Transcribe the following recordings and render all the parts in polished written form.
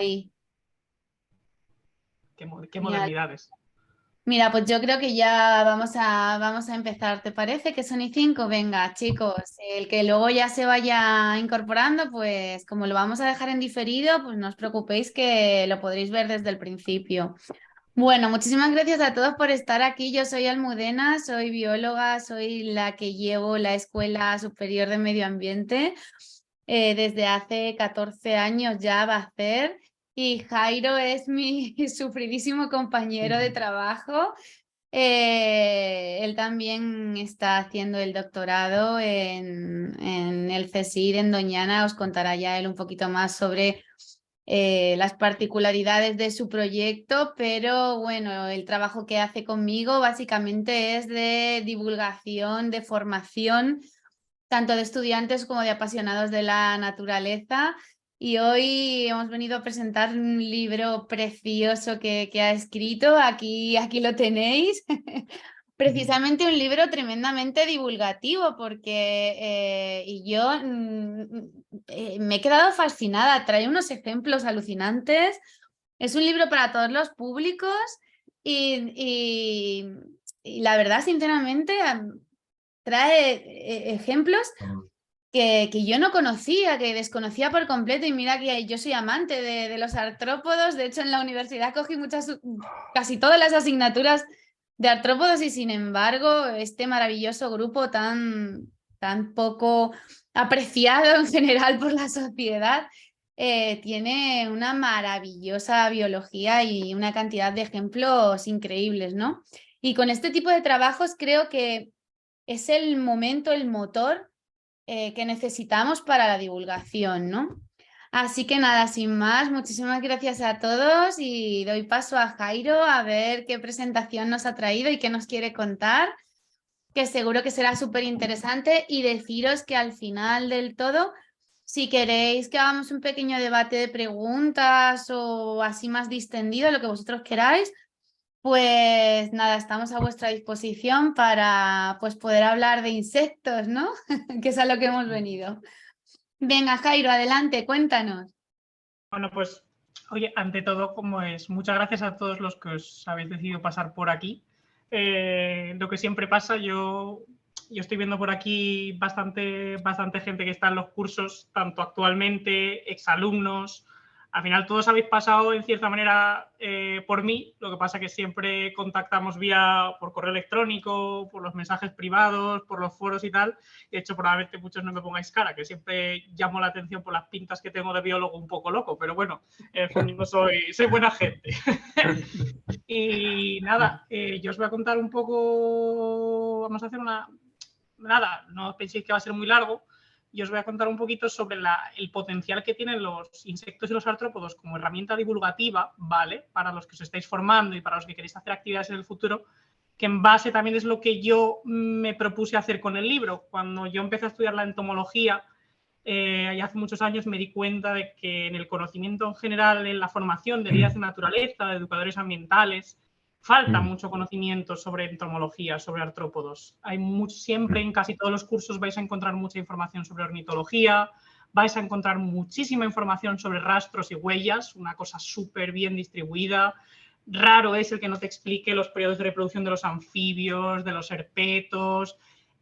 ahí. ¿Qué Genial. modernidades? Mira, pues yo creo que ya vamos a empezar. ¿Te parece que son y 5? Venga, chicos, el que luego ya se vaya incorporando, pues como lo vamos a dejar en diferido, pues no os preocupéis que lo podréis ver desde el principio. Bueno, muchísimas gracias a todos por estar aquí. Yo soy Almudena, soy bióloga, soy la que llevo la Escuela Superior de Medio Ambiente desde hace 14 años ya va a ser. Y Jairo es mi sufridísimo compañero de trabajo. Él también está haciendo el doctorado en el CSIC en Doñana. Os contará ya él un poquito más sobre las particularidades de su proyecto, pero bueno, el trabajo que hace conmigo básicamente es de divulgación, de formación, tanto de estudiantes como de apasionados de la naturaleza. Y hoy hemos venido a presentar un libro precioso que ha escrito. Aquí lo tenéis. Precisamente un libro tremendamente divulgativo porque me he quedado fascinada, trae unos ejemplos alucinantes, es un libro para todos los públicos y, y- y la verdad, sinceramente, trae ejemplos que yo no conocía, que desconocía por completo y mira que yo soy amante de los artrópodos, de hecho en la universidad cogí casi todas las asignaturas de artrópodos y sin embargo este maravilloso grupo tan poco apreciado en general por la sociedad tiene una maravillosa biología y una cantidad de ejemplos increíbles, ¿no? Y con este tipo de trabajos creo que es el momento, el motor que necesitamos para la divulgación, ¿no? Así que nada, sin más, muchísimas gracias a todos y doy paso a Jairo a ver qué presentación nos ha traído y qué nos quiere contar, que seguro que será súper interesante y deciros que al final del todo, si queréis que hagamos un pequeño debate de preguntas o así más distendido, lo que vosotros queráis, pues nada, estamos a vuestra disposición para pues poder hablar de insectos, ¿no? Que es a lo que hemos venido. Venga, Jairo, adelante, cuéntanos. Bueno, pues, oye, ante todo, como es, muchas gracias a todos los que os habéis decidido pasar por aquí. Lo que siempre pasa, yo estoy viendo por aquí bastante gente que está en los cursos, tanto actualmente, exalumnos. Al final todos habéis pasado en cierta manera por mí, lo que pasa que siempre contactamos por correo electrónico, por los mensajes privados, por los foros y tal. De hecho, probablemente muchos no me pongáis cara, que siempre llamo la atención por las pintas que tengo de biólogo un poco loco, pero bueno, en el fondo soy buena gente. Y nada, yo os voy a contar un poco, vamos a hacer nada, no os penséis que va a ser muy largo, y os voy a contar un poquito sobre el potencial que tienen los insectos y los artrópodos como herramienta divulgativa, ¿vale? Para los que os estáis formando y para los que queréis hacer actividades en el futuro, que en base también es lo que yo me propuse hacer con el libro. Cuando yo empecé a estudiar la entomología, ya hace muchos años me di cuenta de que en el conocimiento en general, en la formación de guías de naturaleza, de educadores ambientales, falta mucho conocimiento sobre entomología, sobre artrópodos. Siempre en casi todos los cursos vais a encontrar mucha información sobre ornitología, vais a encontrar muchísima información sobre rastros y huellas, una cosa súper bien distribuida. Raro es el que no te explique los periodos de reproducción de los anfibios, de los herpetos,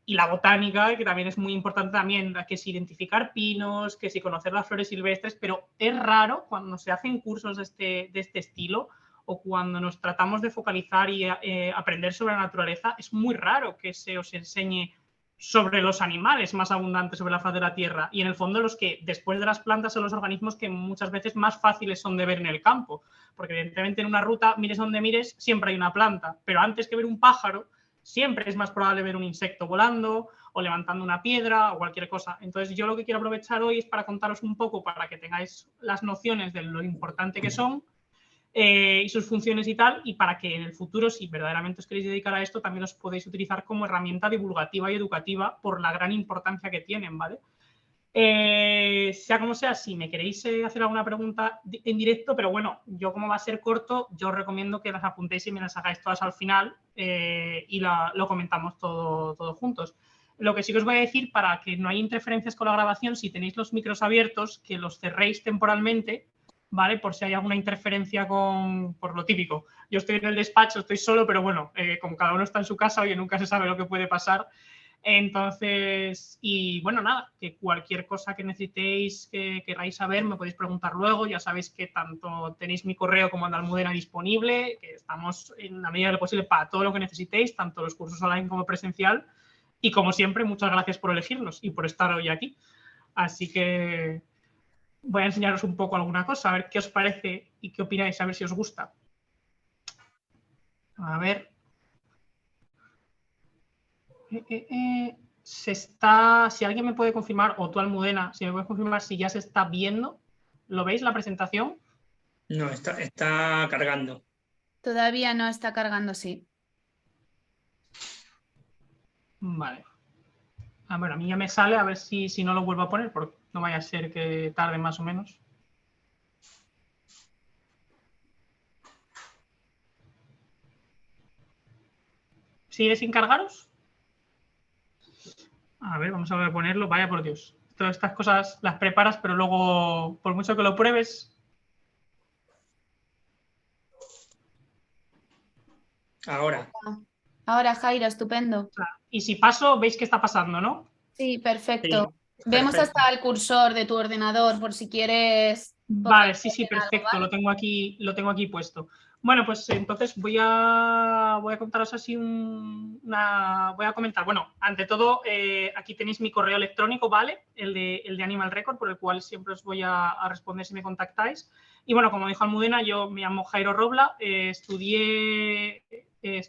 y la botánica, que también es muy importante también, que es identificar pinos, que si conocer las flores silvestres, pero es raro cuando se hacen cursos de este estilo o cuando nos tratamos de focalizar y aprender sobre la naturaleza, es muy raro que se os enseñe sobre los animales más abundantes sobre la faz de la Tierra y en el fondo los que después de las plantas son los organismos que muchas veces más fáciles son de ver en el campo, porque evidentemente en una ruta, mires donde mires, siempre hay una planta, pero antes que ver un pájaro, siempre es más probable ver un insecto volando o levantando una piedra o cualquier cosa. Entonces yo lo que quiero aprovechar hoy es para contaros un poco, para que tengáis las nociones de lo importante que son y sus funciones y tal, y para que en el futuro, si verdaderamente os queréis dedicar a esto, también os podéis utilizar como herramienta divulgativa y educativa por la gran importancia que tienen, ¿vale? Sea como sea, si me queréis hacer alguna pregunta en directo, pero bueno, yo como va a ser corto, yo os recomiendo que las apuntéis y me las hagáis todas al final y lo comentamos todo juntos. Lo que sí que os voy a decir, para que no haya interferencias con la grabación, si tenéis los micros abiertos, que los cerréis temporalmente ¿vale? Por si hay alguna interferencia por lo típico. Yo estoy en el despacho, estoy solo, pero bueno, como cada uno está en su casa, oye, nunca se sabe lo que puede pasar. Entonces, y bueno, nada, que cualquier cosa que necesitéis, que queráis saber, me podéis preguntar luego. Ya sabéis que tanto tenéis mi correo como Andalmudena disponible, que estamos en la medida de lo posible para todo lo que necesitéis, tanto los cursos online como presencial. Y como siempre, muchas gracias por elegirnos y por estar hoy aquí. Así que voy a enseñaros un poco alguna cosa, a ver qué os parece y qué opináis, a ver si os gusta. A ver. Si alguien me puede confirmar, o tú, Almudena, si me puedes confirmar si ya se está viendo. ¿Lo veis la presentación? No, está cargando. Todavía no está cargando, sí. Vale. Bueno, a mí ya me sale, a ver si no lo vuelvo a poner, porque no vaya a ser que tarde más o menos. ¿Sigue sin cargaros? A ver, vamos a ponerlo. Vaya por Dios. Todas estas cosas las preparas, pero luego, por mucho que lo pruebes... Ahora. Ahora, Jairo, estupendo. Y si paso, veis qué está pasando, ¿no? Sí, perfecto. Sí, Vemos perfecto. hasta el cursor de tu ordenador por si quieres. Vale, sí, en algo, perfecto, ¿vale? lo tengo aquí puesto. Bueno, pues entonces voy a contaros así voy a comentar. Bueno, ante todo, aquí tenéis mi correo electrónico, ¿vale? El de Animal Record, por el cual siempre os voy a responder si me contactáis. Y bueno, como dijo Almudena, yo me llamo Jairo Robla, estudié,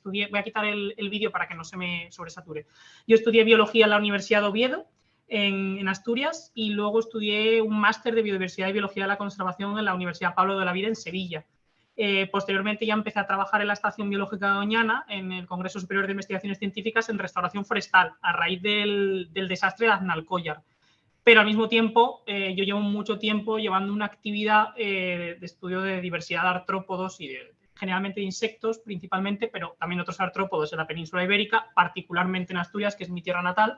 voy a quitar el vídeo para que no se me sobresature. Yo estudié biología en la Universidad de Oviedo, en Asturias, y luego estudié un máster de biodiversidad y biología de la conservación en la Universidad Pablo de Olavide en Sevilla. Posteriormente ya empecé a trabajar en la Estación Biológica de Doñana, en el Congreso Superior de Investigaciones Científicas en restauración forestal, a raíz del desastre de Aznalcóllar. Pero al mismo tiempo, yo llevo mucho tiempo llevando una actividad de estudio de diversidad de artrópodos y generalmente de insectos principalmente, pero también otros artrópodos en la península ibérica, particularmente en Asturias, que es mi tierra natal.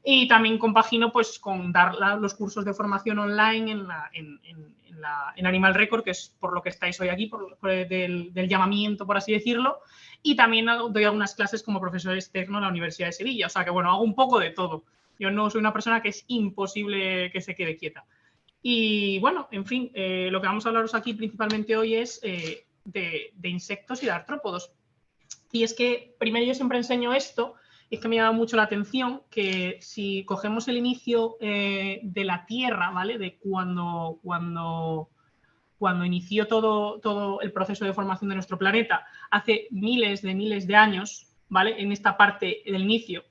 Y también compagino pues, con dar los cursos de formación online en Animal Record, que es por lo que estáis hoy aquí, del llamamiento, por así decirlo. Y también doy algunas clases como profesor externo en la Universidad de Sevilla. O sea que, bueno, hago un poco de todo. Yo no soy una persona que es imposible que se quede quieta. Y, bueno, en fin, lo que vamos a hablaros aquí principalmente hoy es de insectos y de artrópodos. Y es que primero yo siempre enseño esto. Es que me llama mucho la atención que si cogemos el inicio de la Tierra, ¿vale? De cuando inició todo el proceso de formación de nuestro planeta, hace miles de años, ¿vale? En esta parte del inicio,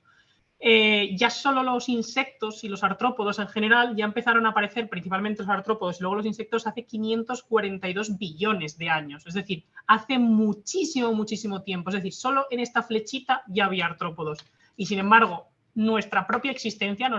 ya solo los insectos y los artrópodos en general ya empezaron a aparecer, principalmente los artrópodos y luego los insectos, hace 542 billones de años. Es decir, hace muchísimo tiempo. Es decir, solo en esta flechita ya había artrópodos. Y sin embargo, nuestra propia existencia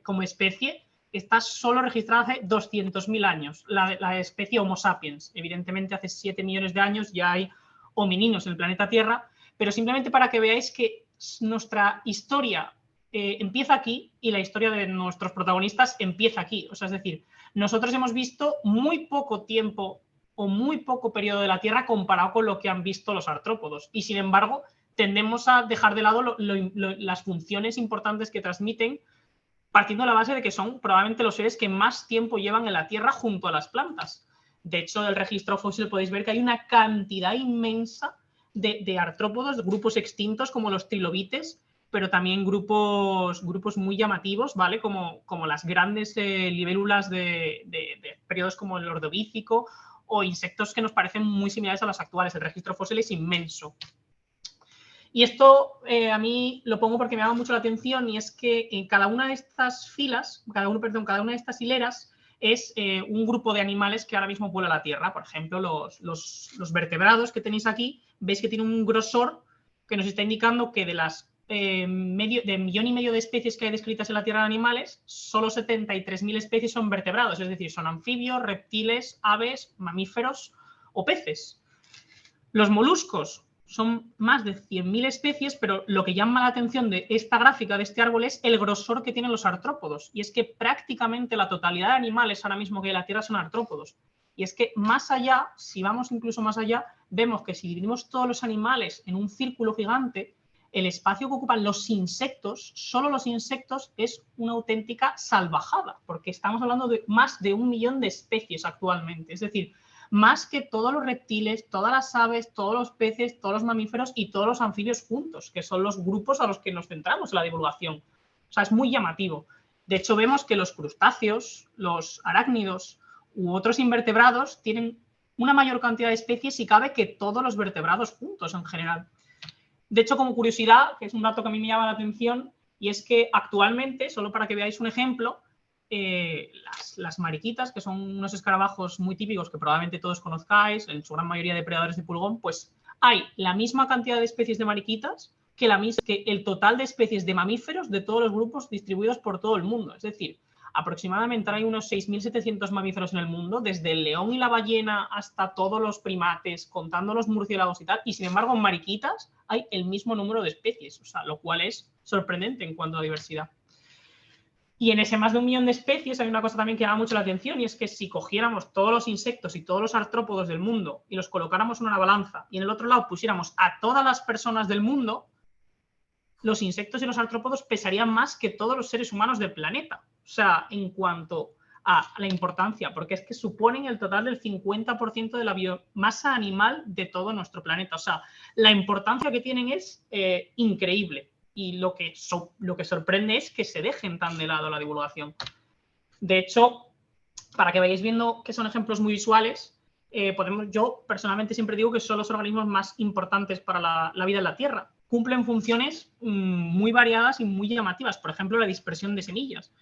como especie está solo registrada hace 200.000 años. La especie Homo sapiens. Evidentemente, hace 7 millones de años ya hay homininos en el planeta Tierra, pero simplemente para que veáis que nuestra historia empieza aquí y la historia de nuestros protagonistas empieza aquí. O sea, es decir, nosotros hemos visto muy poco tiempo o muy poco periodo de la Tierra comparado con lo que han visto los artrópodos. Y sin embargo, tendemos a dejar de lado las funciones importantes que transmiten, partiendo de la base de que son probablemente los seres que más tiempo llevan en la Tierra junto a las plantas. De hecho, del registro fósil podéis ver que hay una cantidad inmensa de artrópodos, de grupos extintos como los trilobites, pero también grupos muy llamativos, ¿vale? Como las grandes libélulas de periodos como el Ordovícico o insectos que nos parecen muy similares a los actuales. El registro fósil es inmenso. Y esto a mí lo pongo porque me llama mucho la atención, y es que en cada una de estas filas, cada una de estas hileras es un grupo de animales que ahora mismo vuela la Tierra. Por ejemplo, los vertebrados que tenéis aquí, veis que tiene un grosor que nos está indicando que de las de 1,5 millones de especies que hay descritas en la Tierra de animales, solo 73.000 especies son vertebrados, es decir, son anfibios, reptiles, aves, mamíferos o peces. Los moluscos son más de 100.000 especies, pero lo que llama la atención de esta gráfica, de este árbol, es el grosor que tienen los artrópodos. Y es que prácticamente la totalidad de animales ahora mismo que hay en la Tierra son artrópodos. Y es que más allá, si vamos incluso más allá, vemos que si dividimos todos los animales en un círculo gigante, el espacio que ocupan los insectos, solo los insectos, es una auténtica salvajada, porque estamos hablando de más de 1 millón de especies actualmente. Es decir, más que todos los reptiles, todas las aves, todos los peces, todos los mamíferos y todos los anfibios juntos, que son los grupos a los que nos centramos en la divulgación. O sea, es muy llamativo. De hecho, vemos que los crustáceos, los arácnidos u otros invertebrados tienen una mayor cantidad de especies, si cabe, que todos los vertebrados juntos en general. De hecho, como curiosidad, que es un dato que a mí me llama la atención, y es que actualmente, solo para que veáis un ejemplo, las mariquitas, que son unos escarabajos muy típicos que probablemente todos conozcáis, en su gran mayoría depredadores de pulgón, pues hay la misma cantidad de especies de mariquitas que el total de especies de mamíferos de todos los grupos distribuidos por todo el mundo. Es decir, aproximadamente hay unos 6.700 mamíferos en el mundo, desde el león y la ballena hasta todos los primates, contando los murciélagos y tal, y sin embargo en mariquitas hay el mismo número de especies, o sea, lo cual es sorprendente en cuanto a diversidad. Y en ese más de 1 millón de especies hay una cosa también que llama mucho la atención, y es que si cogiéramos todos los insectos y todos los artrópodos del mundo y los colocáramos en una balanza y en el otro lado pusiéramos a todas las personas del mundo, los insectos y los artrópodos pesarían más que todos los seres humanos del planeta. O sea, en cuanto a la importancia, porque es que suponen el total del 50% de la biomasa animal de todo nuestro planeta. O sea, la importancia que tienen es increíble. Y lo que sorprende es que se dejen tan de lado la divulgación. De hecho, para que vayáis viendo que son ejemplos muy visuales, yo personalmente siempre digo que son los organismos más importantes para la vida en la Tierra. Cumplen funciones muy variadas y muy llamativas. Por ejemplo, la dispersión de semillas.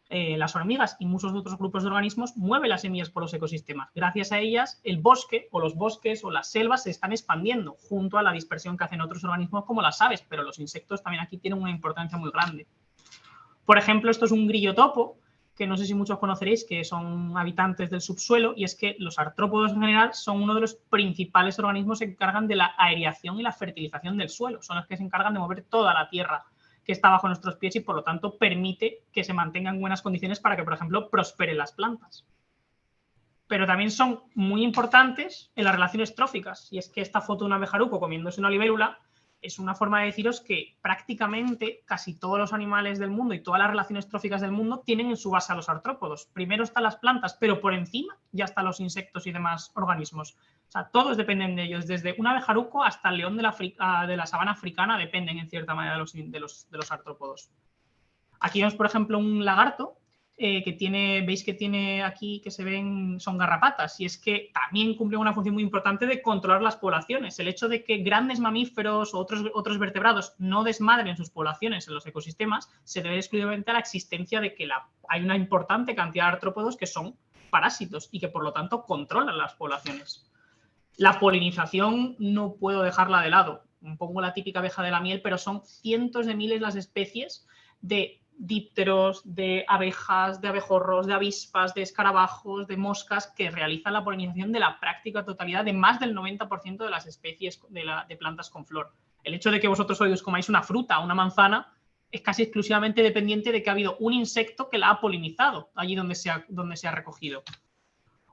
Las hormigas y muchos otros grupos de organismos mueven las semillas por los ecosistemas. Gracias a ellas, el bosque o los bosques o las selvas se están expandiendo junto a la dispersión que hacen otros organismos como las aves, pero los insectos también aquí tienen una importancia muy grande. Por ejemplo, esto es un grillo topo, que no sé si muchos conoceréis, que son habitantes del subsuelo, y es que los artrópodos en general son uno de los principales organismos que se encargan de la aireación y la fertilización del suelo. Son los que se encargan de mover toda la tierra que está bajo nuestros pies y por lo tanto permite que se mantengan buenas condiciones para que, por ejemplo, prosperen las plantas. Pero también son muy importantes en las relaciones tróficas, y es que esta foto de un abejaruco comiéndose una libélula es una forma de deciros que prácticamente casi todos los animales del mundo y todas las relaciones tróficas del mundo tienen en su base a los artrópodos. Primero están las plantas, pero por encima ya están los insectos y demás organismos. O sea, todos dependen de ellos, desde un abejaruco hasta el león de la sabana africana dependen en cierta manera de los artrópodos. Aquí vemos, por ejemplo, un lagarto que tiene, veis que tiene aquí, que se ven, son garrapatas, y es que también cumple una función muy importante de controlar las poblaciones. El hecho de que grandes mamíferos o otros vertebrados no desmadren sus poblaciones en los ecosistemas se debe exclusivamente a la existencia de que hay una importante cantidad de artrópodos que son parásitos y que por lo tanto controlan las poblaciones. La polinización no puedo dejarla de lado. Pongo la típica abeja de la miel, pero son cientos de miles las especies de dípteros, de abejas, de abejorros, de avispas, de escarabajos, de moscas que realizan la polinización de la práctica totalidad de más del 90% de las especies de plantas con flor. El hecho de que vosotros hoy os comáis una fruta o una manzana es casi exclusivamente dependiente de que ha habido un insecto que la ha polinizado allí donde se ha recogido.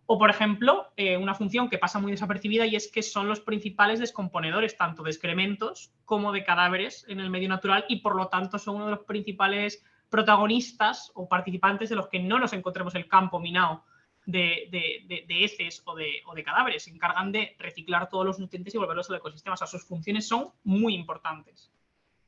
O, por ejemplo, una función que pasa muy desapercibida, y es que son los principales descomponedores tanto de excrementos como de cadáveres en el medio natural, y por lo tanto son uno de los principales protagonistas o participantes de los que no nos encontremos el campo minado de heces o de cadáveres. Se encargan de reciclar todos los nutrientes y volverlos al ecosistema. O sea, sus funciones son muy importantes.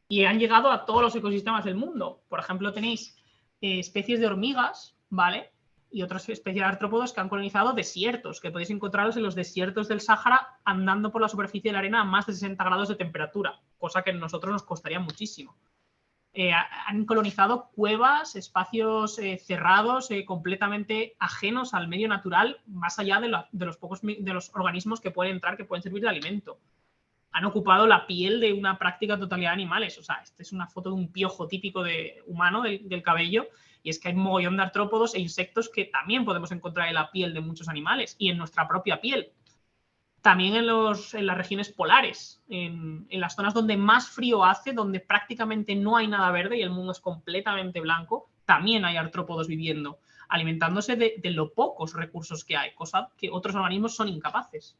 Y han llegado a todos los ecosistemas del mundo. Por ejemplo, tenéis especies de hormigas, ¿vale?, y otras especies de artrópodos que han colonizado desiertos, que podéis encontrarlos en los desiertos del Sáhara andando por la superficie de la arena a más de 60 grados de temperatura, cosa que a nosotros nos costaría muchísimo. Han colonizado cuevas, espacios cerrados, completamente ajenos al medio natural, más allá de los organismos que pueden entrar, que pueden servir de alimento. Han ocupado la piel de una práctica totalidad de animales. O sea, esta es una foto de un piojo típico humano del cabello, y es que hay un mogollón de artrópodos e insectos que también podemos encontrar en la piel de muchos animales y en nuestra propia piel. También en las regiones polares, en las zonas donde más frío hace, donde prácticamente no hay nada verde y el mundo es completamente blanco, también hay artrópodos viviendo. alimentándose de los pocos recursos que hay, cosa que otros organismos son incapaces.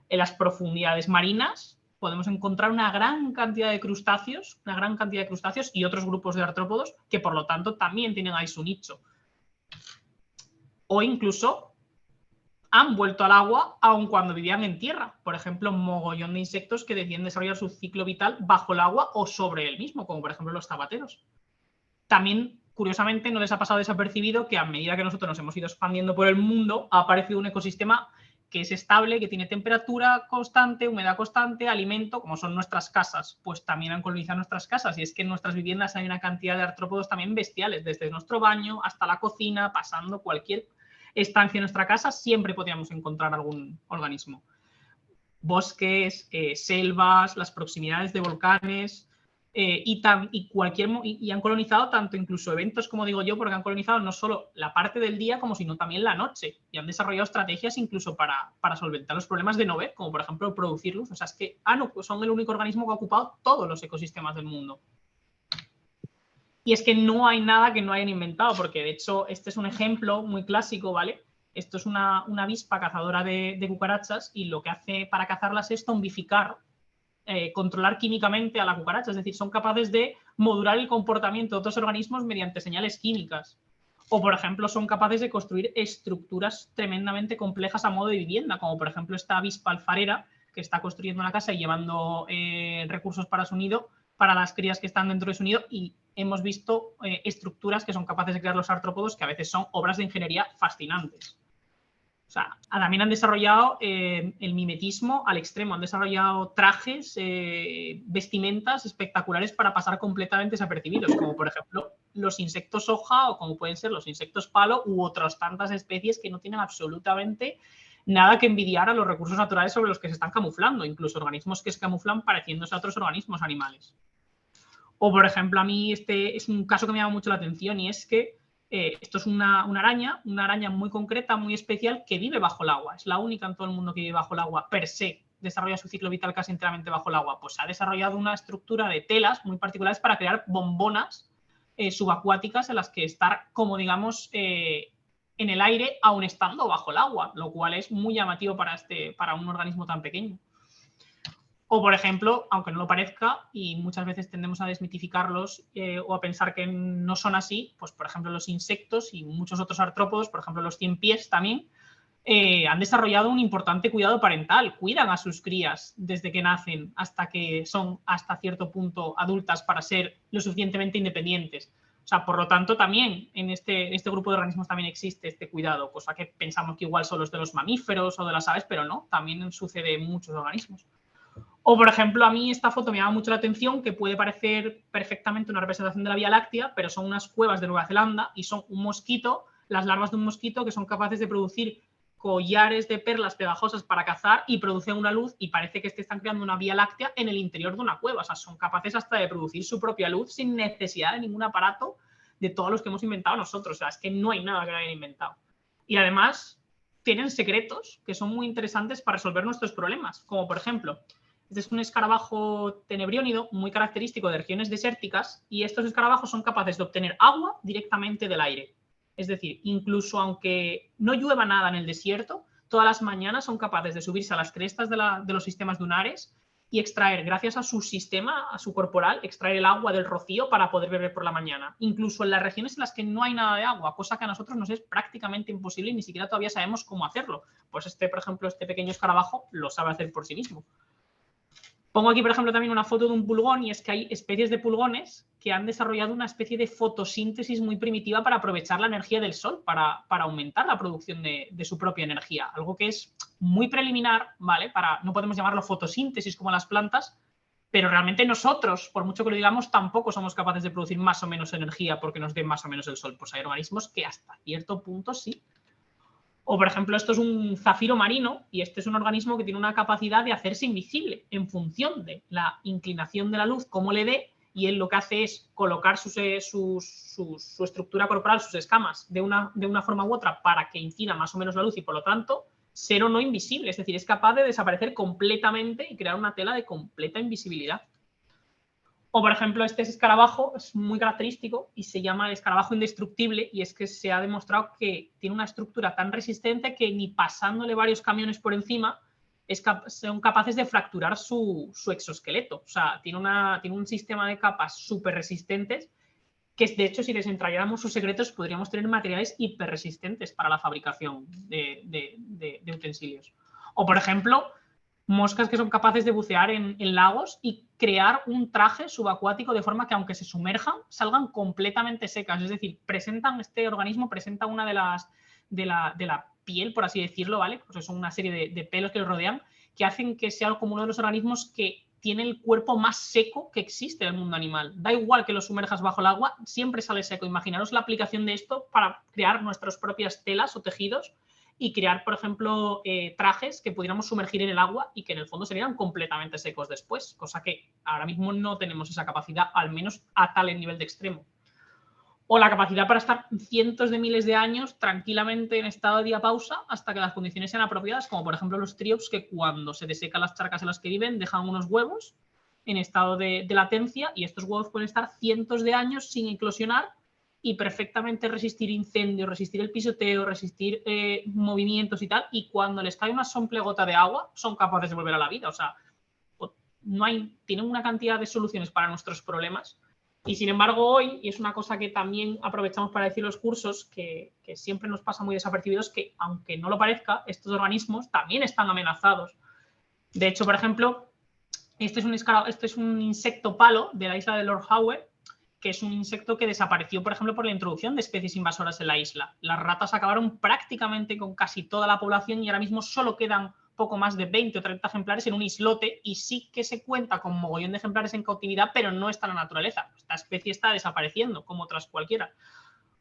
En las profundidades marinas podemos encontrar una gran cantidad de crustáceos y otros grupos de artrópodos que, por lo tanto, también tienen ahí su nicho. O incluso han vuelto al agua aun cuando vivían en tierra. Por ejemplo, un mogollón de insectos que deciden desarrollar su ciclo vital bajo el agua o sobre el mismo, como por ejemplo los zapateros. También, curiosamente, no les ha pasado desapercibido que a medida que nosotros nos hemos ido expandiendo por el mundo, ha aparecido un ecosistema que es estable, que tiene temperatura constante, humedad constante, alimento, como son nuestras casas, pues también han colonizado nuestras casas. Y es que en nuestras viviendas hay una cantidad de artrópodos también bestiales, desde nuestro baño hasta la cocina, pasando cualquier estancia en nuestra casa, siempre podríamos encontrar algún organismo. Bosques, selvas, las proximidades de volcanes, y han colonizado tanto incluso eventos, como digo yo, porque han colonizado no solo la parte del día, como sino también la noche, y han desarrollado estrategias incluso para solventar los problemas de no ver, como por ejemplo producir luz. O sea, es que son el único organismo que ha ocupado todos los ecosistemas del mundo. Y es que no hay nada que no hayan inventado, porque de hecho este es un ejemplo muy clásico, ¿vale? Esto es una avispa cazadora de cucarachas, y lo que hace para cazarlas es zombificar, controlar químicamente a la cucaracha. Es decir, son capaces de modular el comportamiento de otros organismos mediante señales químicas. O, por ejemplo, son capaces de construir estructuras tremendamente complejas a modo de vivienda, como por ejemplo esta avispa alfarera, que está construyendo una casa y llevando recursos para su nido, para las crías que están dentro de su nido, y hemos visto estructuras que son capaces de crear los artrópodos, que a veces son obras de ingeniería fascinantes. O sea, también han desarrollado el mimetismo al extremo, han desarrollado trajes, vestimentas espectaculares para pasar completamente desapercibidos, como por ejemplo los insectos hoja, o como pueden ser los insectos palo, u otras tantas especies que no tienen absolutamente nada que envidiar a los recursos naturales sobre los que se están camuflando, incluso organismos que se camuflan pareciéndose a otros organismos animales. O, por ejemplo, a mí este es un caso que me llama mucho la atención, y es que esto es una araña muy concreta, muy especial, que vive bajo el agua. Es la única en todo el mundo que vive bajo el agua, per se. Desarrolla su ciclo vital casi enteramente bajo el agua. Pues ha desarrollado una estructura de telas muy particulares para crear bombonas subacuáticas en las que estar, como digamos, en el aire, aun estando bajo el agua, lo cual es muy llamativo para un organismo tan pequeño. O, por ejemplo, aunque no lo parezca, y muchas veces tendemos a desmitificarlos o a pensar que no son así, pues por ejemplo los insectos y muchos otros artrópodos, por ejemplo los 100 pies también, han desarrollado un importante cuidado parental. Cuidan a sus crías desde que nacen hasta que son hasta cierto punto adultas para ser lo suficientemente independientes. O sea, por lo tanto, también en este grupo de organismos también existe este cuidado, cosa que pensamos que igual solo es de los mamíferos o de las aves, pero no, también sucede en muchos organismos. O, por ejemplo, a mí esta foto me llama mucho la atención, que puede parecer perfectamente una representación de la Vía Láctea, pero son unas cuevas de Nueva Zelanda y son un mosquito, las larvas de un mosquito, que son capaces de producir collares de perlas pegajosas para cazar, y producen una luz, y parece que están creando una Vía Láctea en el interior de una cueva. O sea, son capaces hasta de producir su propia luz sin necesidad de ningún aparato de todos los que hemos inventado nosotros. O sea, es que no hay nada que no hayan inventado. Y además tienen secretos que son muy interesantes para resolver nuestros problemas, como por ejemplo, este es un escarabajo tenebriónido muy característico de regiones desérticas, y estos escarabajos son capaces de obtener agua directamente del aire. Es decir, incluso aunque no llueva nada en el desierto, todas las mañanas son capaces de subirse a las crestas de los sistemas dunares y extraer, gracias a su sistema, a su corporal, extraer el agua del rocío para poder beber por la mañana. Incluso en las regiones en las que no hay nada de agua, cosa que a nosotros nos es prácticamente imposible y ni siquiera todavía sabemos cómo hacerlo. Pues por ejemplo, este pequeño escarabajo lo sabe hacer por sí mismo. Pongo aquí, por ejemplo, también una foto de un pulgón, y es que hay especies de pulgones que han desarrollado una especie de fotosíntesis muy primitiva para aprovechar la energía del sol, para aumentar la producción de su propia energía. Algo que es muy preliminar, ¿vale? No podemos llamarlo fotosíntesis como las plantas, pero realmente nosotros, por mucho que lo digamos, tampoco somos capaces de producir más o menos energía porque nos dé más o menos el sol. Pues hay organismos que hasta cierto punto sí. O, por ejemplo, esto es un zafiro marino, y este es un organismo que tiene una capacidad de hacerse invisible en función de la inclinación de la luz, cómo le dé, y él lo que hace es colocar su estructura corporal, sus escamas, de una forma u otra para que incida más o menos la luz y, por lo tanto, ser o no invisible. Es decir, es capaz de desaparecer completamente y crear una tela de completa invisibilidad. O, por ejemplo, este escarabajo es muy característico y se llama el escarabajo indestructible, y es que se ha demostrado que tiene una estructura tan resistente que ni pasándole varios camiones por encima son capaces de fracturar su exoesqueleto. O sea, tiene un sistema de capas súper resistentes que, de hecho, si desentrañáramos sus secretos, podríamos tener materiales hiperresistentes para la fabricación de utensilios. O, por ejemplo, moscas que son capaces de bucear en lagos y crear un traje subacuático de forma que, aunque se sumerjan, salgan completamente secas. Es decir, este organismo presenta una de la piel, por así decirlo, ¿vale? Pues son una serie de pelos que lo rodean, que hacen que sea como uno de los organismos que tiene el cuerpo más seco que existe en el mundo animal. Da igual que lo sumerjas bajo el agua, siempre sale seco. Imaginaros la aplicación de esto para crear nuestras propias telas o tejidos y crear, por ejemplo, trajes que pudiéramos sumergir en el agua y que en el fondo serían completamente secos después, cosa que ahora mismo no tenemos esa capacidad, al menos a tal nivel de extremo. O la capacidad para estar cientos de miles de años tranquilamente en estado de diapausa hasta que las condiciones sean apropiadas, como por ejemplo los tríops, que cuando se desecan las charcas en las que viven dejan unos huevos en estado de latencia, y estos huevos pueden estar cientos de años sin eclosionar y perfectamente resistir incendios, resistir el pisoteo, resistir movimientos y tal, y cuando les cae una simple gota de agua son capaces de volver a la vida. O sea, tienen una cantidad de soluciones para nuestros problemas. Y sin embargo hoy, y es una cosa que también aprovechamos para decir los cursos, que siempre nos pasa muy desapercibidos, que aunque no lo parezca, estos organismos también están amenazados. De hecho, por ejemplo, este es un insecto palo de la isla de Lord Howe, que es un insecto que desapareció, por ejemplo, por la introducción de especies invasoras en la isla. Las ratas acabaron prácticamente con casi toda la población y ahora mismo solo quedan poco más de 20 o 30 ejemplares en un islote, y sí que se cuenta con mogollón de ejemplares en cautividad, pero no está en la naturaleza. Esta especie está desapareciendo, como otras cualquiera.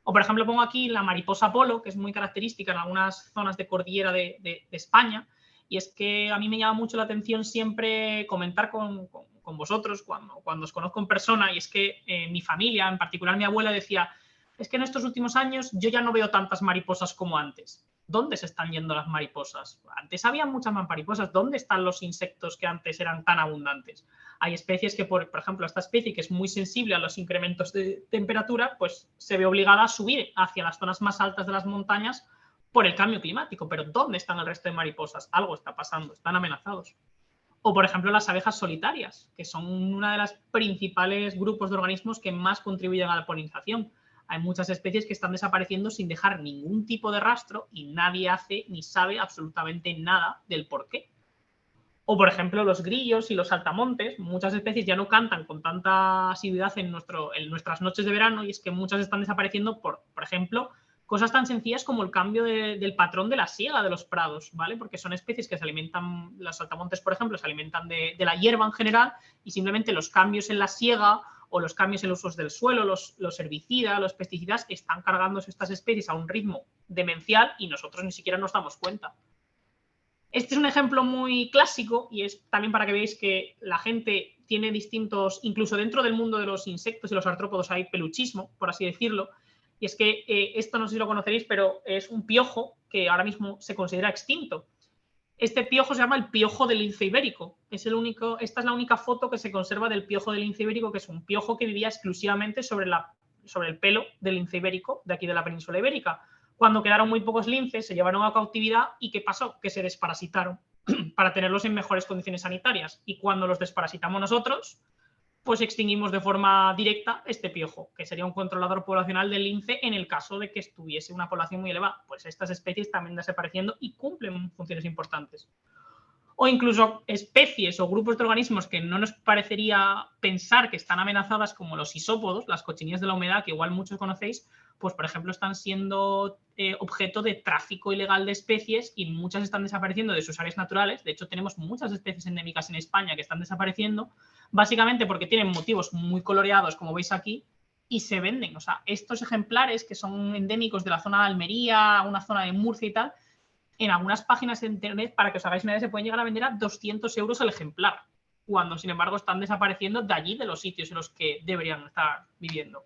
O, por ejemplo, pongo aquí la mariposa polo, que es muy característica en algunas zonas de cordillera de España, y es que a mí me llama mucho la atención siempre comentar con vosotros cuando os conozco en persona, y es que mi familia, en particular mi abuela, decía: es que en estos últimos años yo ya no veo tantas mariposas como antes. ¿Dónde se están yendo las mariposas? Antes había muchas más mariposas. ¿Dónde están los insectos que antes eran tan abundantes? Hay especies que, por ejemplo, esta especie, que es muy sensible a los incrementos de temperatura, pues se ve obligada a subir hacia las zonas más altas de las montañas por el cambio climático. Pero ¿dónde están el resto de mariposas? Algo está pasando, están amenazados. O, por ejemplo, las abejas solitarias, que son una de las principales grupos de organismos que más contribuyen a la polinización. Hay muchas especies que están desapareciendo sin dejar ningún tipo de rastro y nadie hace ni sabe absolutamente nada del por qué. O, por ejemplo, los grillos y los saltamontes. Muchas especies ya no cantan con tanta asiduidad en nuestras noches de verano, y es que muchas están desapareciendo por ejemplo, cosas tan sencillas como el cambio del patrón de la siega de los prados, ¿vale? Porque son especies que se alimentan, los saltamontes, por ejemplo, se alimentan de la hierba en general, y simplemente los cambios en la siega o los cambios en los usos del suelo, los herbicidas, los pesticidas, están cargándose estas especies a un ritmo demencial y nosotros ni siquiera nos damos cuenta. Este es un ejemplo muy clásico, y es también para que veáis que la gente tiene distintos, incluso dentro del mundo de los insectos y los artrópodos hay peluchismo, por así decirlo. Y es que esto no sé si lo conoceréis, pero es un piojo que ahora mismo se considera extinto. Este piojo se llama el piojo del lince ibérico. Esta es la única foto que se conserva del piojo del lince ibérico, que es un piojo que vivía exclusivamente sobre el pelo del lince ibérico, de aquí de la península ibérica. Cuando quedaron muy pocos linces, se llevaron a cautividad, y ¿qué pasó? Que se desparasitaron para tenerlos en mejores condiciones sanitarias. Y cuando los desparasitamos nosotros, pues extinguimos de forma directa este piojo, que sería un controlador poblacional del lince en el caso de que estuviese una población muy elevada. Pues estas especies también desapareciendo y cumplen funciones importantes. O incluso especies o grupos de organismos que no nos parecería pensar que están amenazadas, como los isópodos, las cochinillas de la humedad, que igual muchos conocéis, pues por ejemplo están siendo objeto de tráfico ilegal de especies, y muchas están desapareciendo de sus áreas naturales. De hecho, tenemos muchas especies endémicas en España que están desapareciendo, básicamente porque tienen motivos muy coloreados, como veis aquí, y se venden. O sea, estos ejemplares que son endémicos de la zona de Almería, una zona de Murcia y tal, en algunas páginas de internet, para que os hagáis una idea, se pueden llegar a vender a 200 euros el ejemplar, cuando sin embargo están desapareciendo de allí, de los sitios en los que deberían estar viviendo.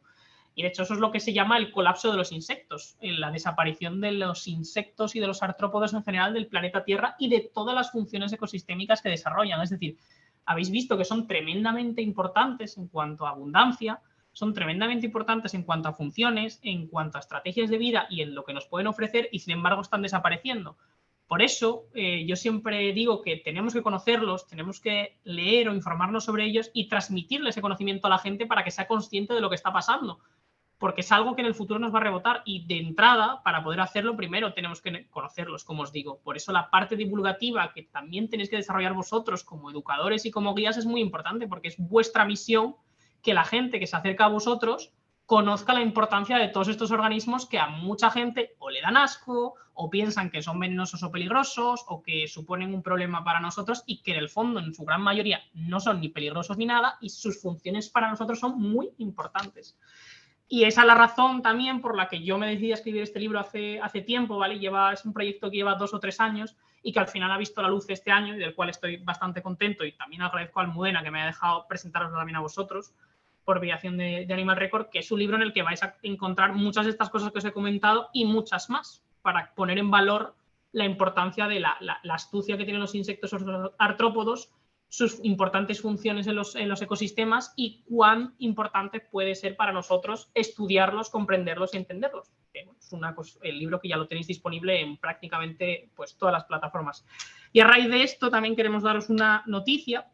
Y de hecho eso es lo que se llama el colapso de los insectos, la desaparición de los insectos y de los artrópodos en general del planeta Tierra y de todas las funciones ecosistémicas que desarrollan. Es decir, habéis visto que son tremendamente importantes en cuanto a abundancia, son tremendamente importantes en cuanto a funciones, en cuanto a estrategias de vida y en lo que nos pueden ofrecer, y sin embargo están desapareciendo. Por eso yo siempre digo que tenemos que conocerlos, tenemos que leer o informarnos sobre ellos y transmitirle ese conocimiento a la gente para que sea consciente de lo que está pasando, porque es algo que en el futuro nos va a rebotar, y de entrada, para poder hacerlo, primero tenemos que conocerlos, como os digo. Por eso la parte divulgativa que también tenéis que desarrollar vosotros como educadores y como guías es muy importante, porque es vuestra misión que la gente que se acerca a vosotros conozca la importancia de todos estos organismos que a mucha gente o le dan asco, o piensan que son venenosos o peligrosos, o que suponen un problema para nosotros, y que en el fondo, en su gran mayoría, no son ni peligrosos ni nada, y sus funciones para nosotros son muy importantes. Y esa es la razón también por la que yo me decidí a escribir este libro hace tiempo, ¿vale? Es un proyecto que lleva 2 o 3 años y que al final ha visto la luz este año, y del cual estoy bastante contento, y también agradezco a Almudena que me ha dejado presentaroslo también a vosotros por mediación de Animal Record, que es un libro en el que vais a encontrar muchas de estas cosas que os he comentado y muchas más, para poner en valor la importancia de la astucia que tienen los insectos artrópodos, sus importantes funciones en los ecosistemas, y cuán importante puede ser para nosotros estudiarlos, comprenderlos y entenderlos. Es el libro que ya lo tenéis disponible en prácticamente pues, todas las plataformas. Y a raíz de esto también queremos daros una noticia,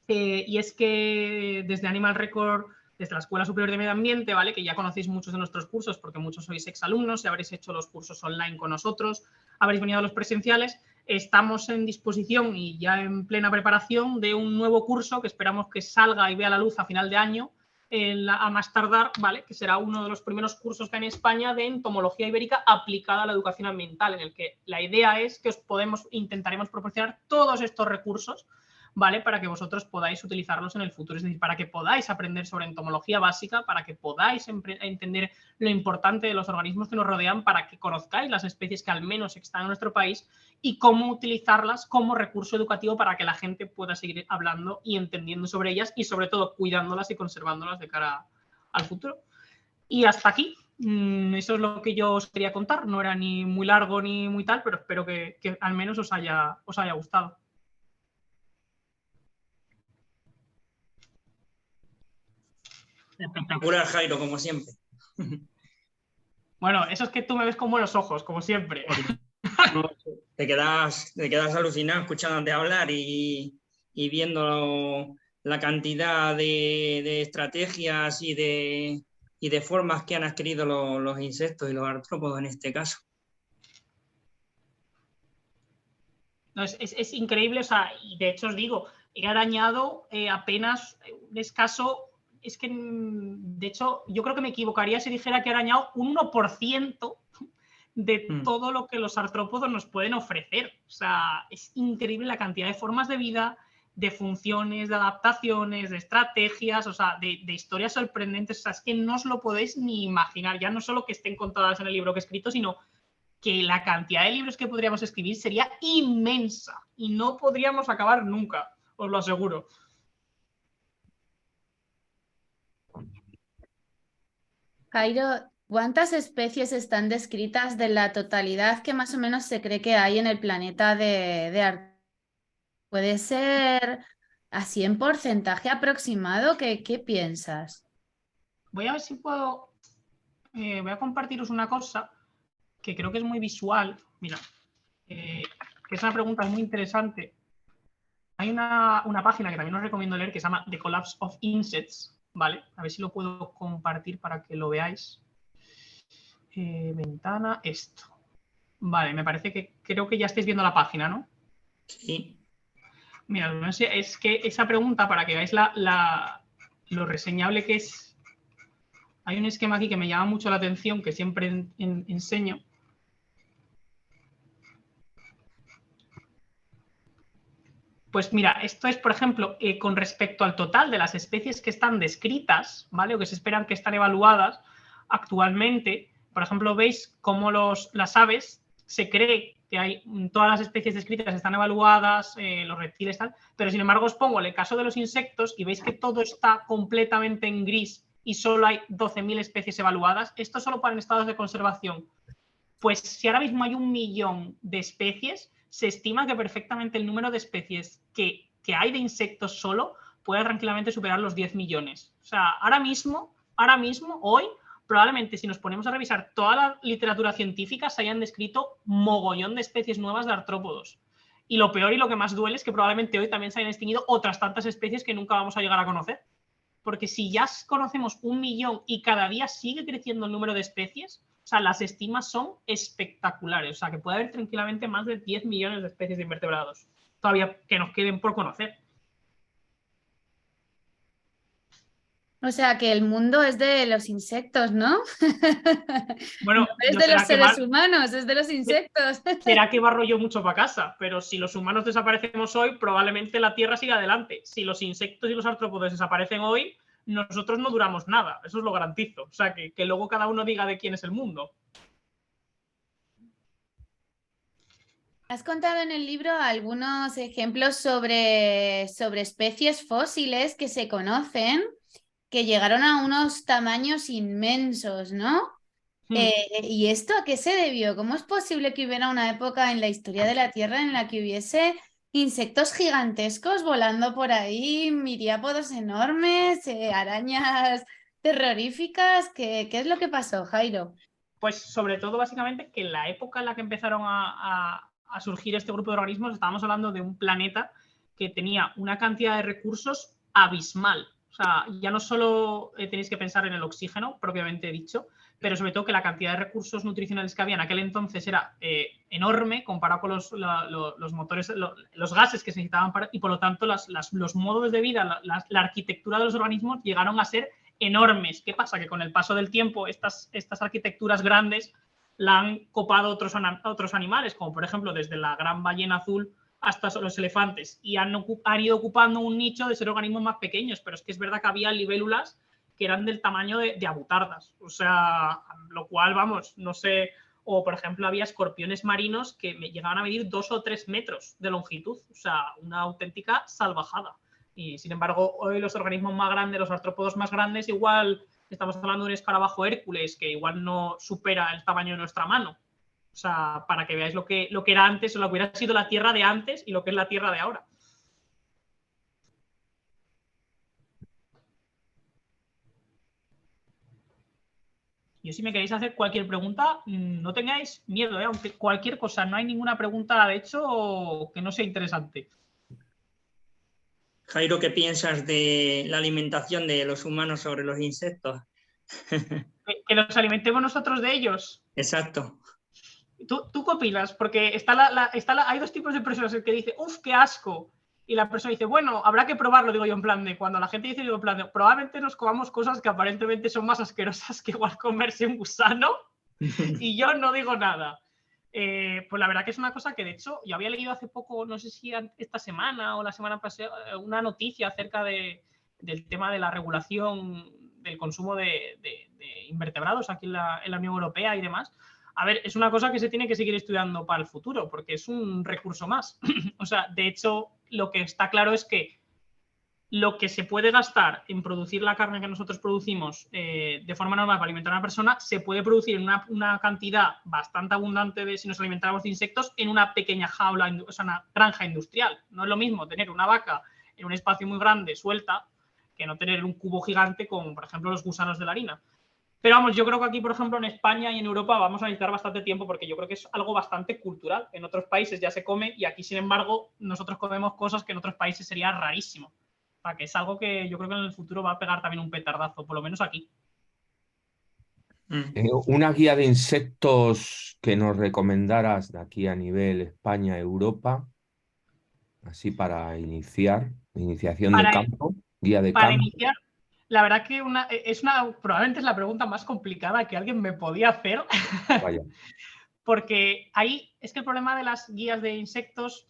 y es que desde Animal Record, desde la Escuela Superior de Medio Ambiente, ¿vale? Que ya conocéis muchos de nuestros cursos porque muchos sois exalumnos y habréis hecho los cursos online con nosotros, habréis venido a los presenciales. Estamos en disposición y ya en plena preparación de un nuevo curso que esperamos que salga y vea la luz a final de año, a más tardar, ¿vale? Que será uno de los primeros cursos que hay en España de entomología ibérica aplicada a la educación ambiental, en el que la idea es que intentaremos proporcionar todos estos recursos, ¿vale? Para que vosotros podáis utilizarlos en el futuro, es decir, para que podáis aprender sobre entomología básica, para que podáis entender lo importante de los organismos que nos rodean, para que conozcáis las especies que al menos están en nuestro país y cómo utilizarlas como recurso educativo para que la gente pueda seguir hablando y entendiendo sobre ellas, y sobre todo cuidándolas y conservándolas de cara al futuro. Y hasta aquí. Eso es lo que yo os quería contar. No era ni muy largo ni muy tal, pero espero que al menos os haya gustado. Espectacular, Jairo, como siempre. Bueno, eso es que tú me ves con buenos ojos, como siempre. Te quedas alucinado escuchándote hablar y viendo la cantidad de estrategias y de formas que han adquirido los insectos y los artrópodos en este caso. No, es increíble, o sea, y de hecho os digo, he arañado apenas un escaso. Es que, de hecho, yo creo que me equivocaría si dijera que he arañado un 1% de todo lo que los artrópodos nos pueden ofrecer. O sea, es increíble la cantidad de formas de vida, de funciones, de adaptaciones, de estrategias, o sea, de historias sorprendentes. O sea, es que no os lo podéis ni imaginar. Ya no solo que estén contadas en el libro que he escrito, sino que la cantidad de libros que podríamos escribir sería inmensa y no podríamos acabar nunca, os lo aseguro. Jairo, ¿cuántas especies están descritas de la totalidad que más o menos se cree que hay en el planeta de artrópodos? ¿Puede ser así en porcentaje aproximado? ¿Qué piensas? Voy a ver si puedo. Voy a compartiros una cosa que creo que es muy visual. Mira, que es una pregunta muy interesante. Hay una página que también os recomiendo leer que se llama The Collapse of Insects, ¿vale? A ver si lo puedo compartir para que lo veáis. Ventana, esto. Vale, me parece que creo que ya estáis viendo la página, ¿no? Sí. Mira, no sé, es que esa pregunta, para que veáis lo reseñable que es, hay un esquema aquí que me llama mucho la atención, que siempre enseño. Pues mira, esto es, por ejemplo, con respecto al total de las especies que están descritas, ¿vale? O que se esperan que están evaluadas actualmente. Por ejemplo, veis cómo las aves, se cree que hay todas las especies descritas están evaluadas, los reptiles tal, pero sin embargo os pongo el caso de los insectos y veis que todo está completamente en gris y solo hay 12.000 especies evaluadas. Esto solo para estados de conservación. Pues si ahora mismo hay 1 millón de especies, se estima que perfectamente el número de especies que que hay de insectos solo puede tranquilamente superar los 10 millones. O sea, ahora mismo, hoy, probablemente si nos ponemos a revisar toda la literatura científica se hayan descrito mogollón de especies nuevas de artrópodos. Y lo peor y lo que más duele es que probablemente hoy también se hayan extinguido otras tantas especies que nunca vamos a llegar a conocer. Porque si ya conocemos 1 millón y cada día sigue creciendo el número de especies, o sea, las estimas son espectaculares. O sea, que puede haber tranquilamente más de 10 millones de especies de invertebrados todavía que nos queden por conocer. O sea, que el mundo es de los insectos, ¿no? Bueno, no es de los seres humanos, es de los insectos. Será que barro yo mucho para casa, pero si los humanos desaparecemos hoy, probablemente la Tierra siga adelante. Si los insectos y los artrópodos desaparecen hoy, nosotros no duramos nada, eso os lo garantizo. O sea, que luego cada uno diga de quién es el mundo. Has contado en el libro algunos ejemplos sobre especies fósiles que se conocen, que llegaron a unos tamaños inmensos, ¿no? ¿Y esto a qué se debió? ¿Cómo es posible que hubiera una época en la historia de la Tierra en la que hubiese insectos gigantescos volando por ahí, miriápodos enormes, arañas terroríficas? ¿Qué es lo que pasó, Jairo? Pues sobre todo, básicamente, que en la época en la que empezaron a surgir este grupo de organismos, estábamos hablando de un planeta que tenía una cantidad de recursos abismal. O sea, ya no solo tenéis que pensar en el oxígeno, propiamente dicho, pero sobre todo que la cantidad de recursos nutricionales que había en aquel entonces era enorme comparado con los motores, los gases que se necesitaban y por lo tanto los modos de vida, la arquitectura de los organismos llegaron a ser enormes. ¿Qué pasa? Que con el paso del tiempo estas arquitecturas grandes la han copado otros animales, como por ejemplo desde la gran ballena azul hasta los elefantes, y han ido ocupando un nicho de ser organismos más pequeños, pero es que es verdad que había libélulas que eran del tamaño de avutardas, o sea, lo cual, vamos, no sé, o por ejemplo había escorpiones marinos que llegaban a medir 2 o 3 metros de longitud, o sea, una auténtica salvajada. Y sin embargo, hoy los organismos más grandes, los artrópodos más grandes, igual estamos hablando de un escarabajo Hércules que igual no supera el tamaño de nuestra mano. O sea, para que veáis lo que era antes, o lo que hubiera sido la Tierra de antes y lo que es la Tierra de ahora. Yo, si me queréis hacer cualquier pregunta, no tengáis miedo, aunque cualquier cosa, no hay ninguna pregunta, de hecho, que no sea interesante. Jairo, ¿qué piensas de la alimentación de los humanos sobre los insectos? ¿Que nos alimentemos nosotros de ellos? Exacto. ¿Tú qué opinas? Porque hay dos tipos de personas, el que dice, ¡uf, qué asco! Y la persona dice, bueno, habrá que probarlo, digo yo en plan de, cuando la gente dice, digo en plan de, probablemente nos comamos cosas que aparentemente son más asquerosas que igual comerse un gusano, y yo no digo nada. Pues la verdad que es una cosa que, de hecho, yo había leído hace poco, no sé si esta semana o la semana pasada, una noticia acerca del tema de la regulación del consumo de invertebrados aquí en la Unión Europea y demás. A ver, es una cosa que se tiene que seguir estudiando para el futuro, porque es un recurso más. O sea, de hecho, lo que está claro es que lo que se puede gastar en producir la carne que nosotros producimos de forma normal para alimentar a una persona, se puede producir en una cantidad bastante abundante si nos alimentáramos de insectos en una pequeña jaula, o sea, una granja industrial. No es lo mismo tener una vaca en un espacio muy grande, suelta, que no tener un cubo gigante con, por ejemplo, los gusanos de la harina. Pero vamos, yo creo que aquí, por ejemplo, en España y en Europa vamos a necesitar bastante tiempo, porque yo creo que es algo bastante cultural. En otros países ya se come y aquí, sin embargo, nosotros comemos cosas que en otros países sería rarísimo. O sea, que es algo que yo creo que en el futuro va a pegar también un petardazo, por lo menos aquí. Una guía de insectos que nos recomendaras de aquí a nivel España-Europa, así para iniciación de campo, guía de para campo. Iniciar, la verdad que probablemente es la pregunta más complicada que alguien me podía hacer. Vaya. Porque ahí es que el problema de las guías de insectos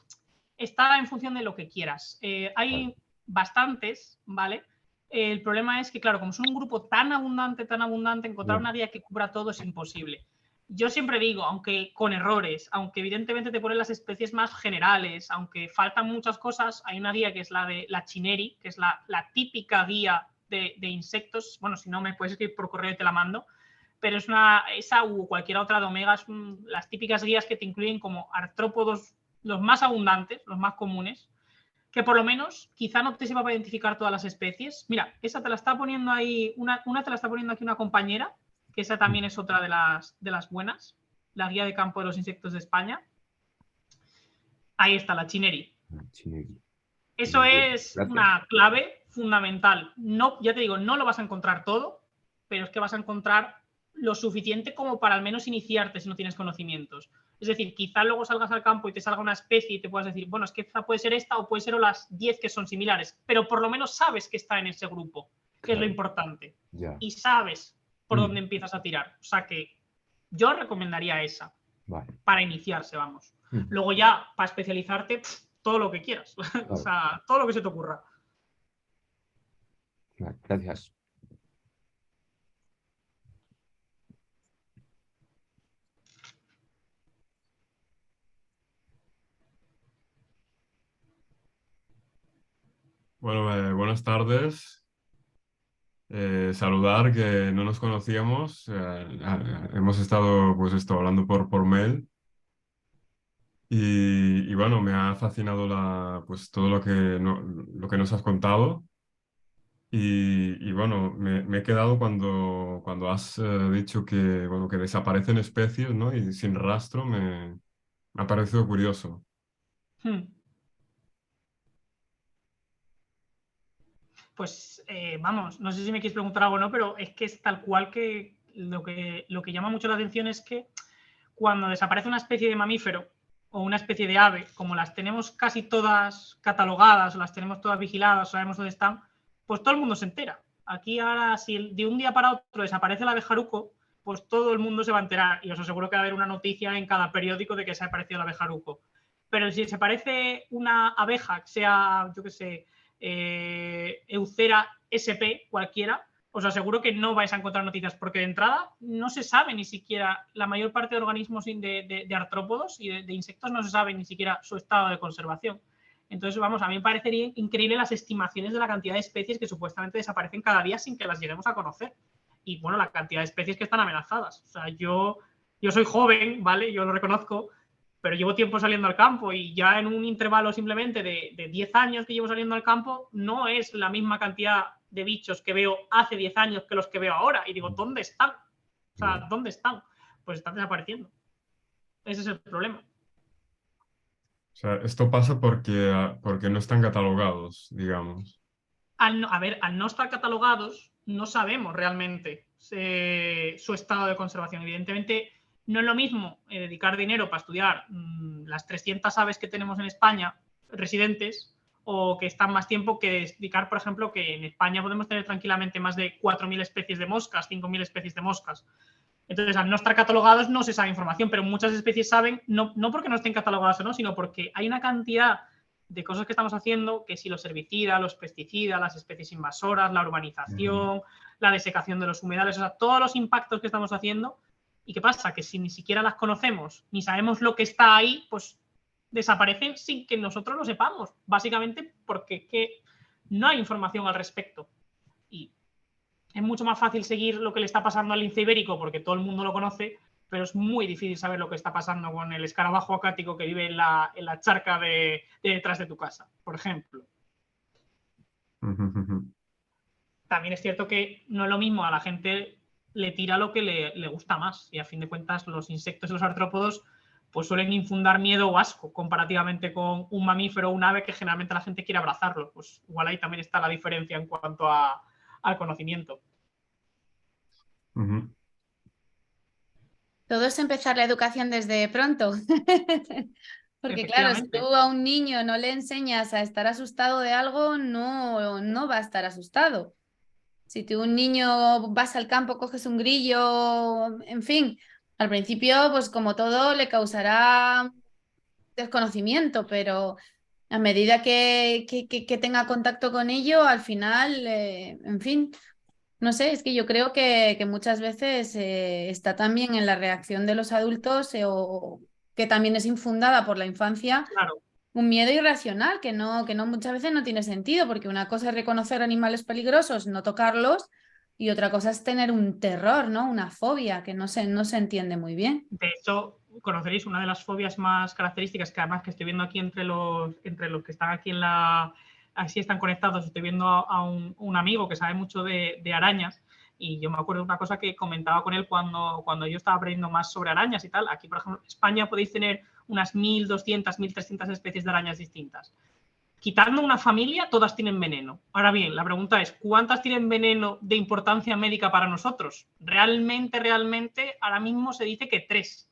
está en función de lo que quieras. Hay bastantes, ¿vale? El problema es que, claro, como son un grupo tan abundante, encontrar una guía que cubra todo es imposible. Yo siempre digo, aunque con errores, aunque evidentemente te ponen las especies más generales, aunque faltan muchas cosas, hay una guía que es la de la Chineri, que es la típica guía de insectos. Bueno, si no, me puedes escribir por correo y te la mando. Pero es esa u cualquier otra de Omega, las típicas guías que te incluyen como artrópodos, los más abundantes, los más comunes, que por lo menos quizá no te sirva para identificar todas las especies. Mira, esa te la está poniendo ahí, una te la está poniendo aquí una compañera, que esa también es otra de las buenas, la guía de campo de los insectos de España. Ahí está, la Chineri. Eso es una clave fundamental. No, ya te digo, no lo vas a encontrar todo, pero es que vas a encontrar lo suficiente como para al menos iniciarte si no tienes conocimientos. Es decir, quizá luego salgas al campo y te salga una especie y te puedas decir, bueno, es que puede ser esta o puede ser las 10 que son similares, pero por lo menos sabes que está en ese grupo, que es lo importante. Y sabes por dónde empiezas a tirar. O sea que yo recomendaría esa para iniciarse, vamos. Luego ya, para especializarte, todo lo que quieras. O sea, todo lo que se te ocurra. Gracias. Bueno, buenas tardes. Saludar que no nos conocíamos. Hemos estado pues hablando por mail. Y bueno, me ha fascinado pues todo lo que nos has contado. Y bueno, me he quedado cuando has dicho que, bueno, que desaparecen especies, ¿no? Y sin rastro me ha parecido curioso. Pues vamos, no sé si me quieres preguntar algo o no, pero es que es tal cual que lo que llama mucho la atención es que cuando desaparece una especie de mamífero o una especie de ave, como las tenemos casi todas catalogadas o las tenemos todas vigiladas, sabemos dónde están, pues todo el mundo se entera. Aquí ahora, si de un día para otro desaparece el abejaruco, pues todo el mundo se va a enterar y os aseguro que va a haber una noticia en cada periódico de que se ha aparecido el abejaruco. Pero si desaparece una abeja, que sea, yo qué sé, Eucera sp, cualquiera, os aseguro que no vais a encontrar noticias, porque de entrada no se sabe ni siquiera, la mayor parte de organismos de artrópodos y de insectos no se sabe ni siquiera su estado de conservación. Entonces, vamos, a mí me parecería increíble las estimaciones de la cantidad de especies que supuestamente desaparecen cada día sin que las lleguemos a conocer. Y, bueno, la cantidad de especies que están amenazadas. O sea, yo soy joven, ¿vale? Yo lo reconozco, pero llevo tiempo saliendo al campo y ya en un intervalo simplemente de 10 años que llevo saliendo al campo, no es la misma cantidad de bichos que veo hace 10 años que los que veo ahora. Y digo, ¿dónde están? O sea, ¿dónde están? Pues están desapareciendo. Ese es el problema. O sea, esto pasa porque no están catalogados, digamos. Al no estar catalogados, no sabemos realmente su estado de conservación. Evidentemente, no es lo mismo dedicar dinero para estudiar las 300 aves que tenemos en España, residentes, o que están más tiempo que dedicar, por ejemplo, que en España podemos tener tranquilamente más de 4.000 especies de moscas, 5.000 especies de moscas. Entonces, al no estar catalogados no se sabe información, pero muchas especies saben, no porque no estén catalogadas o no, sino porque hay una cantidad de cosas que estamos haciendo, que si los herbicidas, los pesticidas, las especies invasoras, la urbanización, la desecación de los humedales, o sea, todos los impactos que estamos haciendo. ¿Y qué pasa? Que si ni siquiera las conocemos, ni sabemos lo que está ahí, pues desaparecen sin que nosotros lo sepamos, básicamente porque no hay información al respecto. Y es mucho más fácil seguir lo que le está pasando al lince ibérico porque todo el mundo lo conoce, pero es muy difícil saber lo que está pasando con el escarabajo acuático que vive en la charca de detrás de tu casa, por ejemplo. También es cierto que no es lo mismo, a la gente le tira lo que le gusta más y a fin de cuentas los insectos y los artrópodos pues suelen infundar miedo o asco comparativamente con un mamífero o un ave que generalmente la gente quiere abrazarlo. Pues igual ahí también está la diferencia en cuanto al conocimiento. Todo es empezar la educación desde pronto. Porque claro, si tú a un niño no le enseñas a estar asustado de algo, no va a estar asustado. Si tú un niño vas al campo, coges un grillo, en fin, al principio, pues como todo, le causará desconocimiento, pero a medida que tenga contacto con ello, al final, en fin, no sé, es que yo creo que muchas veces está también en la reacción de los adultos o que también es infundada por la infancia. Claro. Un miedo irracional que no muchas veces no tiene sentido, porque una cosa es reconocer animales peligrosos, no tocarlos, y otra cosa es tener un terror, ¿no? Una fobia que no se entiende muy bien. De hecho, conoceréis una de las fobias más características, que además que estoy viendo aquí entre los que están aquí en la... Así están conectados, estoy viendo a un amigo que sabe mucho de arañas, y yo me acuerdo de una cosa que comentaba con él cuando yo estaba aprendiendo más sobre arañas y tal. Aquí, por ejemplo, en España podéis tener unas 1.200, 1.300 especies de arañas distintas. Quitando una familia, todas tienen veneno. Ahora bien, la pregunta es, ¿cuántas tienen veneno de importancia médica para nosotros? Realmente, ahora mismo se dice que 3.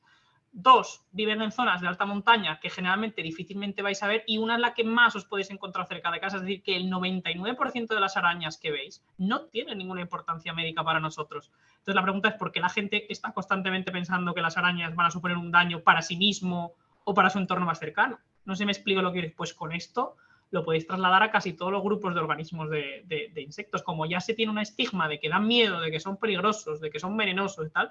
2 viven en zonas de alta montaña que generalmente difícilmente vais a ver, y una es la que más os podéis encontrar cerca de casa. Es decir, que el 99% de las arañas que veis no tienen ninguna importancia médica para nosotros. Entonces la pregunta es por qué la gente está constantemente pensando que las arañas van a suponer un daño para sí mismo o para su entorno más cercano. No sé si me explico lo que queréis. Pues con esto lo podéis trasladar a casi todos los grupos de organismos de insectos. Como ya se tiene un estigma de que dan miedo, de que son peligrosos, de que son venenosos y tal,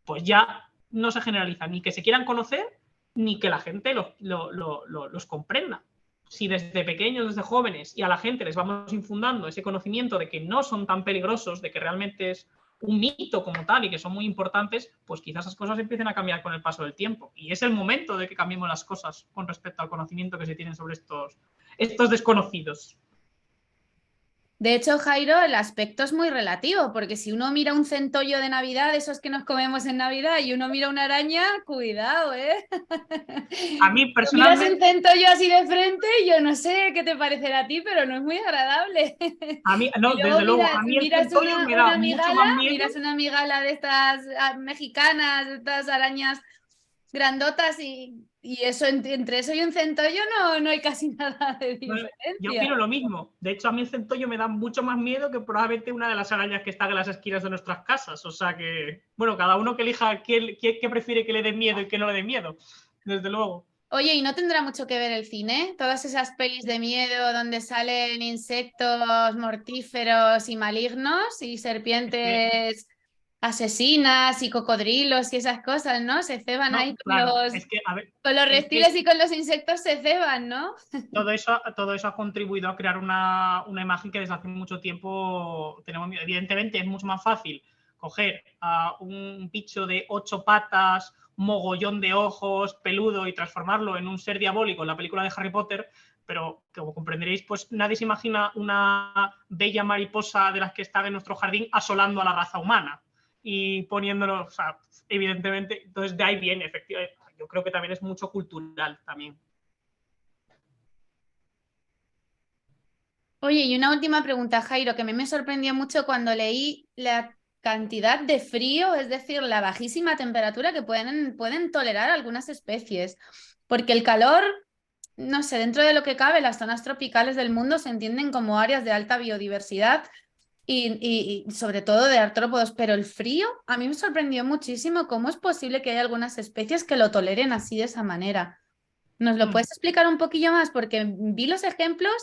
pues ya no se generaliza ni que se quieran conocer ni que la gente los comprenda. Si desde pequeños, desde jóvenes, y a la gente les vamos infundando ese conocimiento de que no son tan peligrosos, de que realmente es un mito como tal y que son muy importantes, pues quizás esas cosas empiecen a cambiar con el paso del tiempo. Y es el momento de que cambiemos las cosas con respecto al conocimiento que se tienen sobre estos desconocidos. De hecho, Jairo, el aspecto es muy relativo, porque si uno mira un centollo de Navidad, esos que nos comemos en Navidad, y uno mira una araña, cuidado, ¿eh? A mí Tú miras un personalmente... centollo así de frente, yo no sé qué te parecerá a ti, pero no es muy agradable. A mí, no, Y luego desde luego, a mí el miras centollo me da mucho más miedo. miras una migala de estas mexicanas, de estas arañas grandotas, y eso entre eso y un centollo no hay casi nada de diferencia. Yo opino lo mismo. De hecho, a mí el centollo me da mucho más miedo que probablemente una de las arañas que están en las esquinas de nuestras casas. O sea que, bueno, cada uno que elija qué prefiere que le dé miedo y qué no le dé miedo, desde luego. Oye, ¿y no tendrá mucho que ver el cine? Todas esas pelis de miedo donde salen insectos mortíferos y malignos y serpientes asesinas y cocodrilos y esas cosas, ¿no? Se ceban No, ahí claro, es que, a ver, con los es que reptiles y con los insectos se ceban, ¿no? todo eso ha contribuido a crear una imagen que desde hace mucho tiempo tenemos miedo. Evidentemente es mucho más fácil coger a un bicho de 8 patas, mogollón de ojos, peludo, y transformarlo en un ser diabólico en la película de Harry Potter, pero como comprenderéis, pues nadie se imagina una bella mariposa de las que está en nuestro jardín asolando a la raza humana y poniéndonos, o sea, evidentemente, entonces de ahí viene, efectivamente. Yo creo que también es mucho cultural también. Oye, y una última pregunta, Jairo, que a mí me sorprendió mucho cuando leí la cantidad de frío, es decir, la bajísima temperatura que pueden tolerar algunas especies, porque el calor, no sé, dentro de lo que cabe, las zonas tropicales del mundo se entienden como áreas de alta biodiversidad y sobre todo de artrópodos, pero el frío a mí me sorprendió muchísimo cómo es posible que haya algunas especies que lo toleren así de esa manera. ¿Nos lo puedes explicar un poquillo más? Porque vi los ejemplos,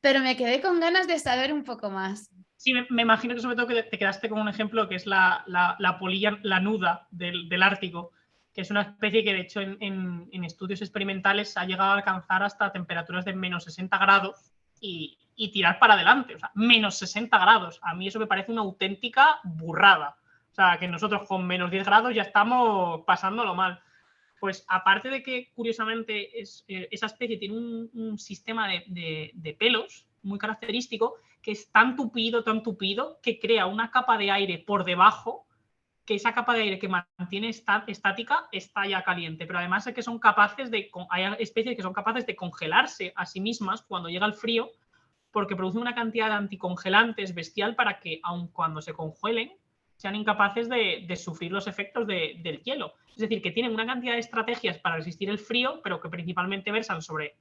pero me quedé con ganas de saber un poco más. Sí, me imagino que sobre todo que te quedaste con un ejemplo que es la polilla lanuda del Ártico, que es una especie que de hecho en estudios experimentales ha llegado a alcanzar hasta temperaturas de menos 60 grados y tirar para adelante. O sea, menos 60 grados. A mí eso me parece una auténtica burrada. O sea, que nosotros con menos 10 grados ya estamos pasándolo mal. Pues aparte de que, curiosamente, esa especie tiene un sistema de pelos muy característico, que es tan tupido, que crea una capa de aire por debajo, que esa capa de aire que mantiene estática está ya caliente. Pero además es que son capaces hay especies que son capaces de congelarse a sí mismas cuando llega el frío, porque producen una cantidad de anticongelantes bestial para que, aun cuando se congelen, sean incapaces de sufrir los efectos del hielo. Es decir, que tienen una cantidad de estrategias para resistir el frío, pero que principalmente versan sobre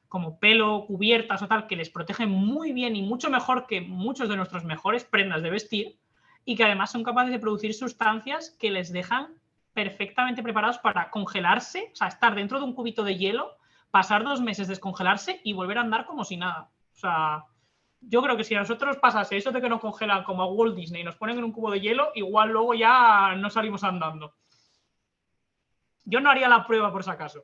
como pelo, cubiertas o tal, que les protegen muy bien y mucho mejor que muchos de nuestros mejores prendas de vestir, y que además son capaces de producir sustancias que les dejan perfectamente preparados para congelarse, o sea, estar dentro de un cubito de hielo, pasar 2 meses, descongelarse y volver a andar como si nada. O sea, yo creo que si a nosotros pasase eso de que nos congelan como a Walt Disney y nos ponen en un cubo de hielo, igual luego ya no salimos andando. Yo no haría la prueba por si acaso.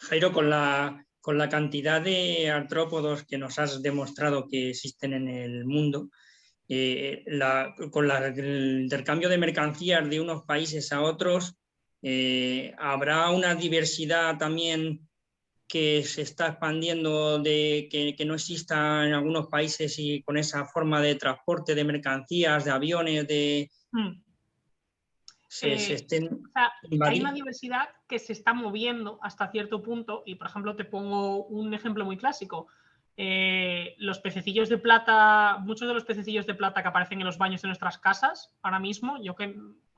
Jairo, con la con la cantidad de artrópodos que nos has demostrado que existen en el mundo, con el intercambio de mercancías de unos países a otros, ¿habrá una diversidad también que se está expandiendo que no exista en algunos países y con esa forma de transporte de mercancías, de aviones, se estén hay una diversidad que se está moviendo hasta cierto punto y, por ejemplo, te pongo un ejemplo muy clásico. Los pececillos de plata, muchos de los pececillos de plata que aparecen en los baños de nuestras casas ahora mismo,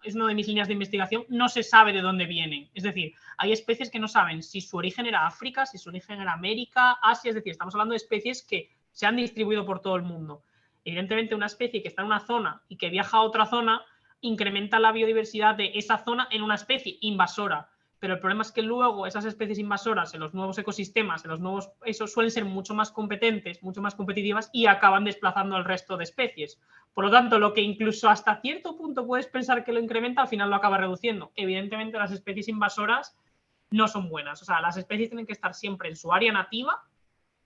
es una de mis líneas de investigación, no se sabe de dónde vienen. Es decir, hay especies que no saben si su origen era África, si su origen era América, Asia, es decir, estamos hablando de especies que se han distribuido por todo el mundo. Evidentemente, una especie que está en una zona y que viaja a otra zona incrementa la biodiversidad de esa zona en una especie invasora. Pero el problema es que luego esas especies invasoras en los nuevos ecosistemas, esos suelen ser mucho más competentes, mucho más competitivas y acaban desplazando al resto de especies. Por lo tanto, lo que incluso hasta cierto punto puedes pensar que lo incrementa, al final lo acaba reduciendo. Evidentemente, las especies invasoras no son buenas. O sea, las especies tienen que estar siempre en su área nativa,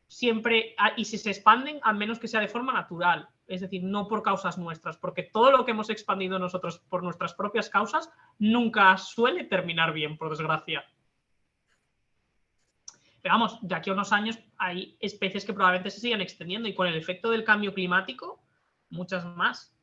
siempre, y si se expanden, al menos que sea de forma natural, es decir, no por causas nuestras, porque todo lo que hemos expandido nosotros por nuestras propias causas nunca suele terminar bien, por desgracia. Pero vamos, de aquí a unos años hay especies que probablemente se sigan extendiendo y con el efecto del cambio climático, muchas más.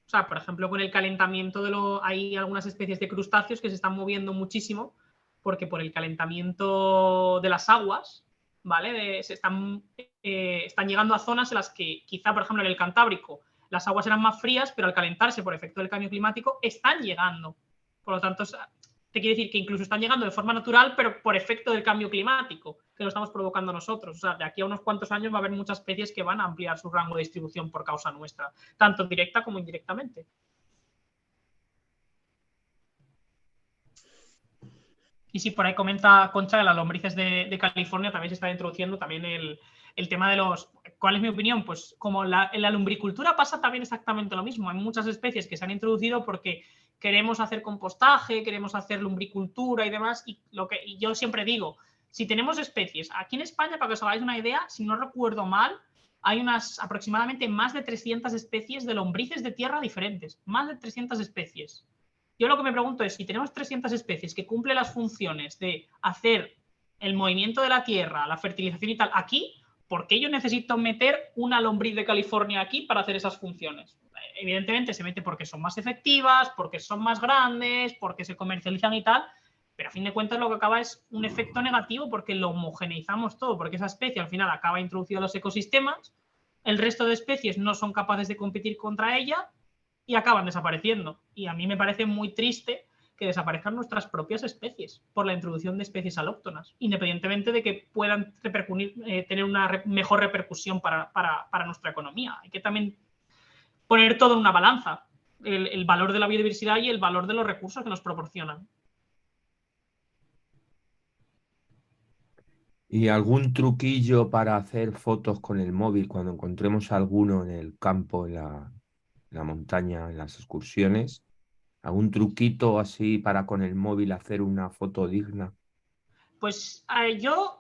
O sea, por ejemplo, con el calentamiento hay algunas especies de crustáceos que se están moviendo muchísimo porque por el calentamiento de las aguas, ¿vale? Están llegando a zonas en las que quizá, por ejemplo, en el Cantábrico las aguas eran más frías, pero al calentarse por efecto del cambio climático están llegando. Por lo tanto, te quiere decir que incluso están llegando de forma natural, pero por efecto del cambio climático, que lo estamos provocando nosotros. O sea, de aquí a unos cuantos años va a haber muchas especies que van a ampliar su rango de distribución por causa nuestra, tanto directa como indirectamente. Y sí, por ahí comenta Concha que las lombrices de California también se está introduciendo también el tema de los... ¿Cuál es mi opinión? Pues como en la lumbricultura pasa también exactamente lo mismo. Hay muchas especies que se han introducido porque queremos hacer compostaje, queremos hacer lumbricultura y demás. Y yo siempre digo, si tenemos especies, aquí en España, para que os hagáis una idea, si no recuerdo mal, hay aproximadamente más de 300 especies de lombrices de tierra diferentes. Más de 300 especies. Yo lo que me pregunto es, si tenemos 300 especies que cumplen las funciones de hacer el movimiento de la tierra, la fertilización y tal, aquí, ¿por qué yo necesito meter una lombriz de California aquí para hacer esas funciones? Evidentemente se mete porque son más efectivas, porque son más grandes, porque se comercializan y tal, pero a fin de cuentas lo que acaba es un efecto negativo porque lo homogeneizamos todo, porque esa especie al final acaba introducida en los ecosistemas, el resto de especies no son capaces de competir contra ella y acaban desapareciendo. Y a mí me parece muy triste que desaparezcan nuestras propias especies por la introducción de especies alóctonas, independientemente de que puedan tener una mejor repercusión para nuestra economía. Hay que también poner todo en una balanza, el valor de la biodiversidad y el valor de los recursos que nos proporcionan. ¿Y algún truquillo para hacer fotos con el móvil cuando encontremos alguno en el campo, en la montaña, en las excursiones? ¿Algún truquito así para con el móvil hacer una foto digna? Pues lo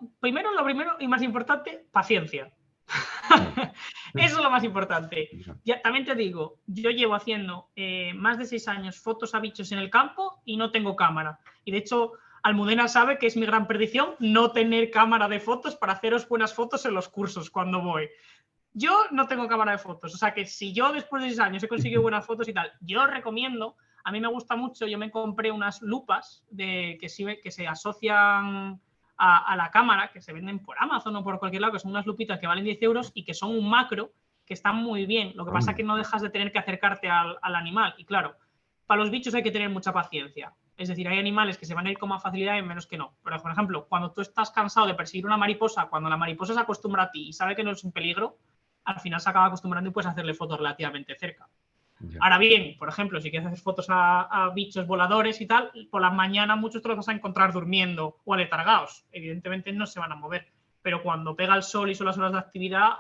primero y más importante, paciencia. Eso es lo más importante. Ya, también te digo, yo llevo haciendo más de 6 años fotos a bichos en el campo y no tengo cámara. Y de hecho, Almudena sabe que es mi gran perdición no tener cámara de fotos para haceros buenas fotos en los cursos cuando voy. Yo no tengo cámara de fotos, o sea que si yo después de 6 años he conseguido buenas fotos y tal, yo os recomiendo, a mí me gusta mucho, yo me compré unas lupas que se asocian a la cámara, que se venden por Amazon o por cualquier lado, que son unas lupitas que valen 10 euros y que son un macro, que están muy bien. Lo que pasa es que no dejas de tener que acercarte al animal. Y claro, para los bichos hay que tener mucha paciencia. Es decir, hay animales que se van a ir con más facilidad y menos que no. Pero, por ejemplo, cuando tú estás cansado de perseguir una mariposa, cuando la mariposa se acostumbra a ti y sabe que no es un peligro, al final se acaba acostumbrando y puedes hacerle fotos relativamente cerca. Ya. Ahora bien, por ejemplo, si quieres hacer fotos a bichos voladores y tal, por la mañana muchos te los vas a encontrar durmiendo o aletargados. Evidentemente no se van a mover. Pero cuando pega el sol y son las horas de actividad,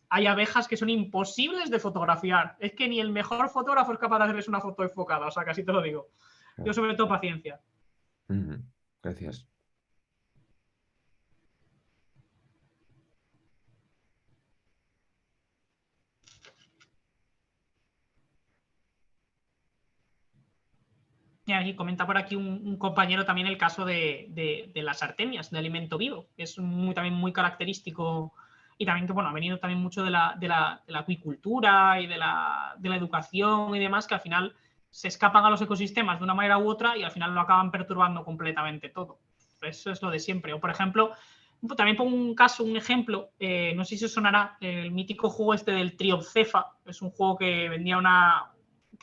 hay abejas que son imposibles de fotografiar. Es que ni el mejor fotógrafo es capaz de hacerles una foto enfocada. O sea, casi te lo digo. Yo sobre todo paciencia. Gracias. Y aquí comenta por aquí un compañero también el caso de las artemias, de alimento vivo, que es también muy característico y también que, bueno, ha venido también mucho de la acuicultura y de la educación y demás, que al final se escapan a los ecosistemas de una manera u otra y al final lo acaban perturbando completamente todo. Eso es lo de siempre. O, por ejemplo, también pongo un ejemplo, no sé si os sonará, el mítico juego este del Triopcefa, es un juego que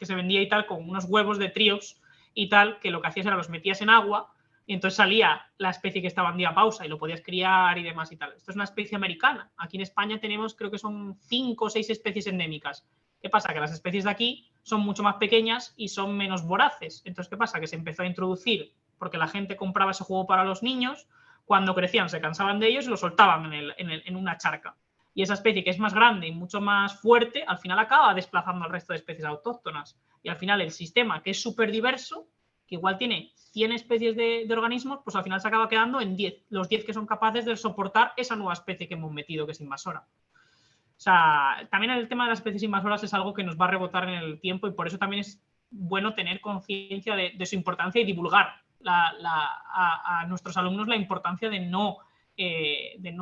se vendía y tal con unos huevos de triops y tal, que lo que hacías era los metías en agua y entonces salía la especie que estaba en diapausa y lo podías criar y demás y tal. Esto es una especie americana. Aquí en España tenemos, creo que son 5 o 6 especies endémicas. ¿Qué pasa? Que las especies de aquí son mucho más pequeñas y son menos voraces. Entonces, ¿qué pasa? Que se empezó a introducir porque la gente compraba ese juego para los niños, cuando crecían se cansaban de ellos y lo soltaban en una charca. Y esa especie que es más grande y mucho más fuerte, al final acaba desplazando al resto de especies autóctonas. Y al final el sistema, que es súper diverso, que igual tiene 100 especies de organismos, pues al final se acaba quedando en 10, los 10 que son capaces de soportar esa nueva especie que hemos metido, que es invasora. O sea, también el tema de las especies invasoras es algo que nos va a rebotar en el tiempo y por eso también es bueno tener conciencia de su importancia y divulgar a nuestros alumnos la importancia de no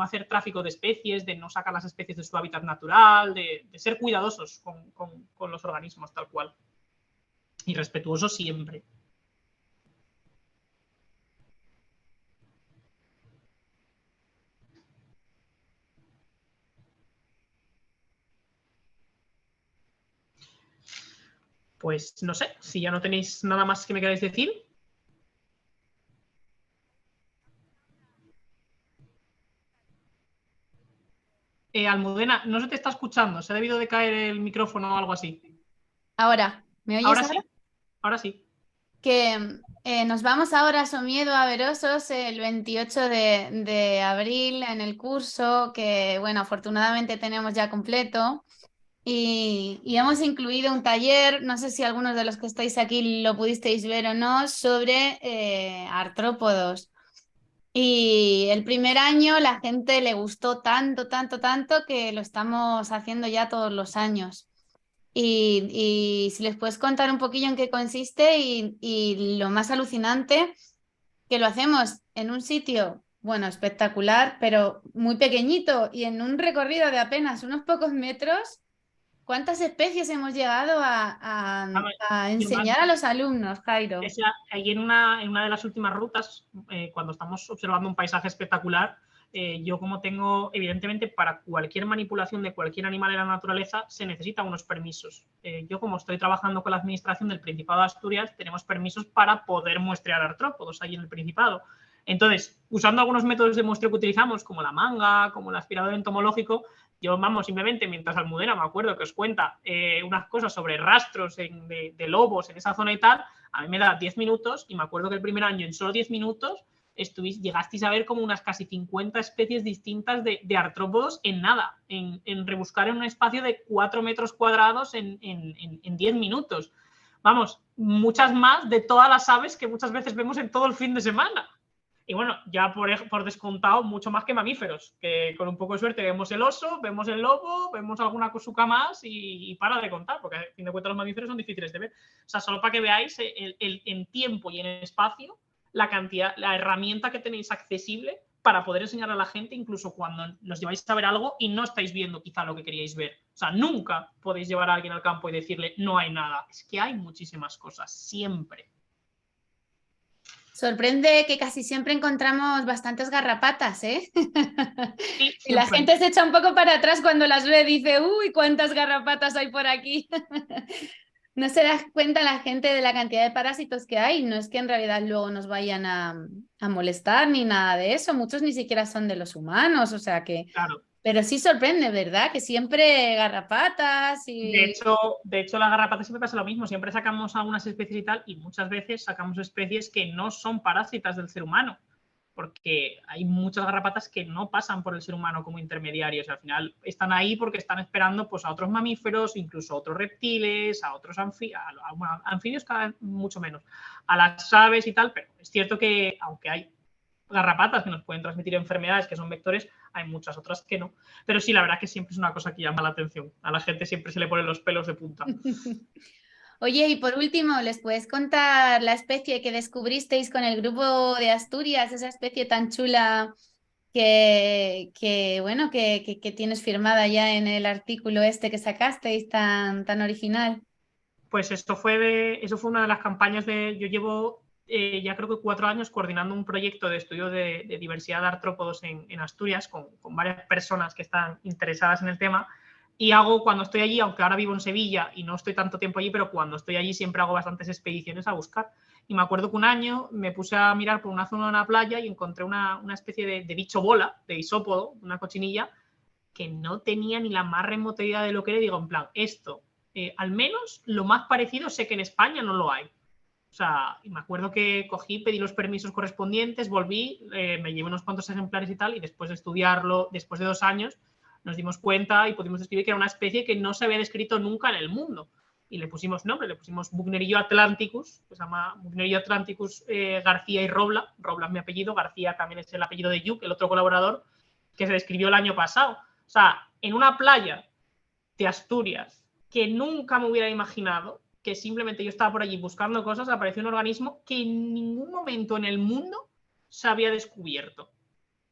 hacer tráfico de especies, de no sacar las especies de su hábitat natural, de ser cuidadosos con los organismos tal cual. Y respetuosos siempre. Pues no sé, si ya no tenéis nada más que me queráis decir. Almudena, no se te está escuchando, se ha debido de caer el micrófono o algo así. Ahora, ¿me oyes ahora? Sí, ahora sí. Que nos vamos ahora a Somiedo, a Verosos, el 28 de abril en el curso, que bueno, afortunadamente tenemos ya completo. Y hemos incluido un taller, no sé si algunos de los que estáis aquí lo pudisteis ver o no, sobre artrópodos. Y el primer año la gente le gustó tanto, tanto, tanto que lo estamos haciendo ya todos los años. Y si les puedes contar un poquillo en qué consiste y lo más alucinante, que lo hacemos en un sitio, bueno, espectacular, pero muy pequeñito y en un recorrido de apenas unos pocos metros. ¿Cuántas especies hemos llegado a enseñar a los alumnos, Jairo? Ahí en una de las últimas rutas, cuando estamos observando un paisaje espectacular, yo como tengo, evidentemente, para cualquier manipulación de cualquier animal en la naturaleza se necesitan unos permisos. Yo como estoy trabajando con la administración del Principado de Asturias, tenemos permisos para poder muestrear artrópodos ahí en el Principado. Entonces, usando algunos métodos de muestreo que utilizamos, como la manga, como el aspirador entomológico, yo, vamos, simplemente mientras Almudena, me acuerdo que os cuenta unas cosas sobre rastros de lobos en esa zona y tal, a mí me da 10 minutos y me acuerdo que el primer año en solo 10 minutos llegasteis a ver como unas casi 50 especies distintas de artrópodos en nada, en rebuscar en un espacio de 4 metros cuadrados en 10 minutos. Vamos, muchas más de todas las aves que muchas veces vemos en todo el fin de semana. Y bueno, ya por descontado, mucho más que mamíferos, que con un poco de suerte vemos el oso, vemos el lobo, vemos alguna cosuca más y para de contar, porque a fin de cuentas los mamíferos son difíciles de ver. O sea, solo para que veáis en tiempo y en espacio la cantidad, la herramienta que tenéis accesible para poder enseñar a la gente, incluso cuando los lleváis a ver algo y no estáis viendo quizá lo que queríais ver. O sea, nunca podéis llevar a alguien al campo y decirle no hay nada. Es que hay muchísimas cosas, siempre. Sorprende que casi siempre encontramos bastantes garrapatas, ¿eh? Sí, y la gente se echa un poco para atrás cuando las ve, dice, uy, cuántas garrapatas hay por aquí. No se da cuenta la gente de la cantidad de parásitos que hay, no es que en realidad luego nos vayan a molestar ni nada de eso, muchos ni siquiera son de los humanos, o sea que... Claro. Pero sí sorprende, ¿verdad? Que siempre garrapatas y... De hecho, la garrapata siempre pasa lo mismo. Siempre sacamos algunas especies y tal, y muchas veces sacamos especies que no son parásitas del ser humano, porque hay muchas garrapatas que no pasan por el ser humano como intermediarios. Al final están ahí porque están esperando pues, a otros mamíferos, incluso a otros reptiles, a otros anfibios cada vez mucho menos, a las aves y tal, pero es cierto que aunque hay garrapatas que nos pueden transmitir enfermedades que son vectores, hay muchas otras que no. Pero sí, la verdad que siempre es una cosa que llama la atención. A la gente siempre se le ponen los pelos de punta. Oye, y por último, ¿les puedes contar la especie que descubristeis con el grupo de Asturias, esa especie tan chula bueno, que tienes firmada ya en el artículo este que sacasteis tan original? Pues eso fue una de las campañas yo llevo ya creo que 4 años coordinando un proyecto de estudio de diversidad de artrópodos en Asturias con varias personas que están interesadas en el tema. Y hago, cuando estoy allí, aunque ahora vivo en Sevilla y no estoy tanto tiempo allí, pero cuando estoy allí siempre hago bastantes expediciones a buscar. Y me acuerdo que un año me puse a mirar por una zona de una playa y encontré una especie de bicho bola, de isópodo, una cochinilla, que no tenía ni la más remota idea de lo que era. Y digo, en plan, esto, al menos lo más parecido sé que en España no lo hay. O sea, y me acuerdo que cogí, pedí los permisos correspondientes, volví, me llevé unos cuantos ejemplares y tal, y después de estudiarlo, después de 2 años, nos dimos cuenta y pudimos describir que era una especie que no se había descrito nunca en el mundo. Y le pusimos nombre, le pusimos Buchnerillo atlanticus, que se llama Buchnerillo atlanticus García y Robla. Robla es mi apellido, García también es el apellido de Yuc, el otro colaborador, que se describió el año pasado. O sea, en una playa de Asturias que nunca me hubiera imaginado, que simplemente yo estaba por allí buscando cosas, apareció un organismo que en ningún momento en el mundo se había descubierto.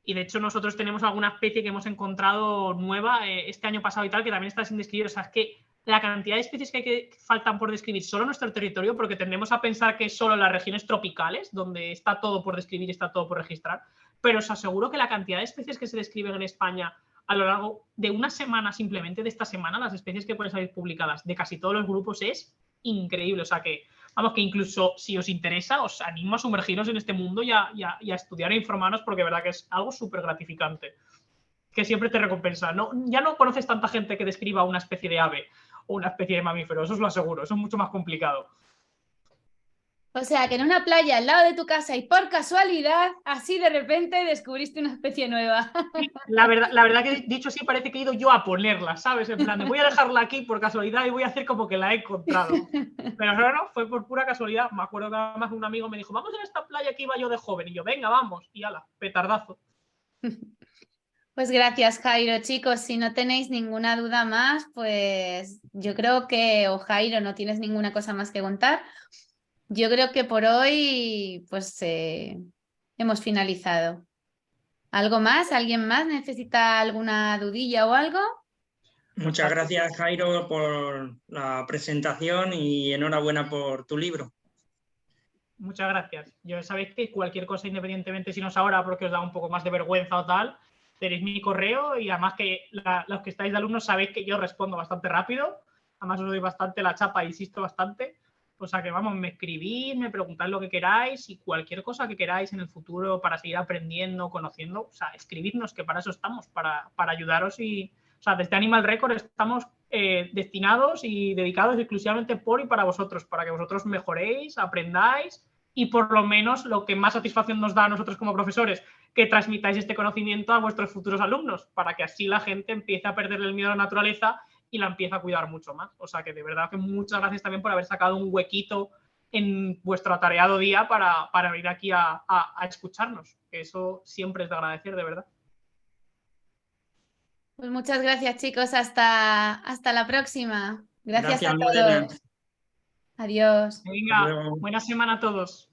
Y de hecho nosotros tenemos alguna especie que hemos encontrado nueva este año pasado y tal, que también está sin describir. O sea, es que la cantidad de especies que faltan por describir solo en nuestro territorio, porque tendemos a pensar que solo en las regiones tropicales, donde está todo por describir y está todo por registrar, pero os aseguro que la cantidad de especies que se describen en España a lo largo de una semana, simplemente de esta semana, las especies que pueden salir publicadas de casi todos los grupos es increíble. O sea que, vamos, que incluso si os interesa, os animo a sumergiros en este mundo y a estudiar e informaros, porque de verdad que es algo súper gratificante, que siempre te recompensa. No, ya no conoces tanta gente que describa una especie de ave o una especie de mamífero, eso os lo aseguro, eso es mucho más complicado. O sea, que en una playa al lado de tu casa y por casualidad, así de repente descubriste una especie nueva. La verdad que dicho así parece que he ido yo a ponerla, ¿sabes? En plan, voy a dejarla aquí por casualidad y voy a hacer como que la he encontrado. Pero no, fue por pura casualidad. Me acuerdo que además un amigo me dijo, vamos a esta playa que iba yo de joven. Y yo, venga, vamos. Y ala, petardazo. Pues gracias, Jairo. Chicos, si no tenéis ninguna duda más, pues yo creo que, o Jairo, no tienes ninguna cosa más que contar. Yo creo que por hoy, pues hemos finalizado. ¿Algo más? ¿Alguien más necesita alguna dudilla o algo? Muchas gracias, Jairo, por la presentación y enhorabuena por tu libro. Muchas gracias. Yo sabéis que cualquier cosa, independientemente si no es ahora porque os da un poco más de vergüenza o tal, tenéis mi correo y además que los que estáis de alumnos sabéis que yo respondo bastante rápido. Además os doy bastante la chapa e insisto bastante. O sea que vamos, me escribís, me preguntáis lo que queráis y cualquier cosa que queráis en el futuro para seguir aprendiendo, conociendo, o sea, escribidnos, que para eso estamos, para ayudaros. Y, o sea, desde Animal Record estamos destinados y dedicados exclusivamente por y para vosotros, para que vosotros mejoréis, aprendáis y por lo menos lo que más satisfacción nos da a nosotros como profesores, que transmitáis este conocimiento a vuestros futuros alumnos, para que así la gente empiece a perderle el miedo a la naturaleza y la empieza a cuidar mucho más. O sea que de verdad que muchas gracias también por haber sacado un huequito en vuestro atareado día para venir aquí a escucharnos. Eso siempre es de agradecer, de verdad. Pues muchas gracias, chicos. Hasta la próxima. Gracias a todos. Lorena. Adiós. Venga, buena semana a todos.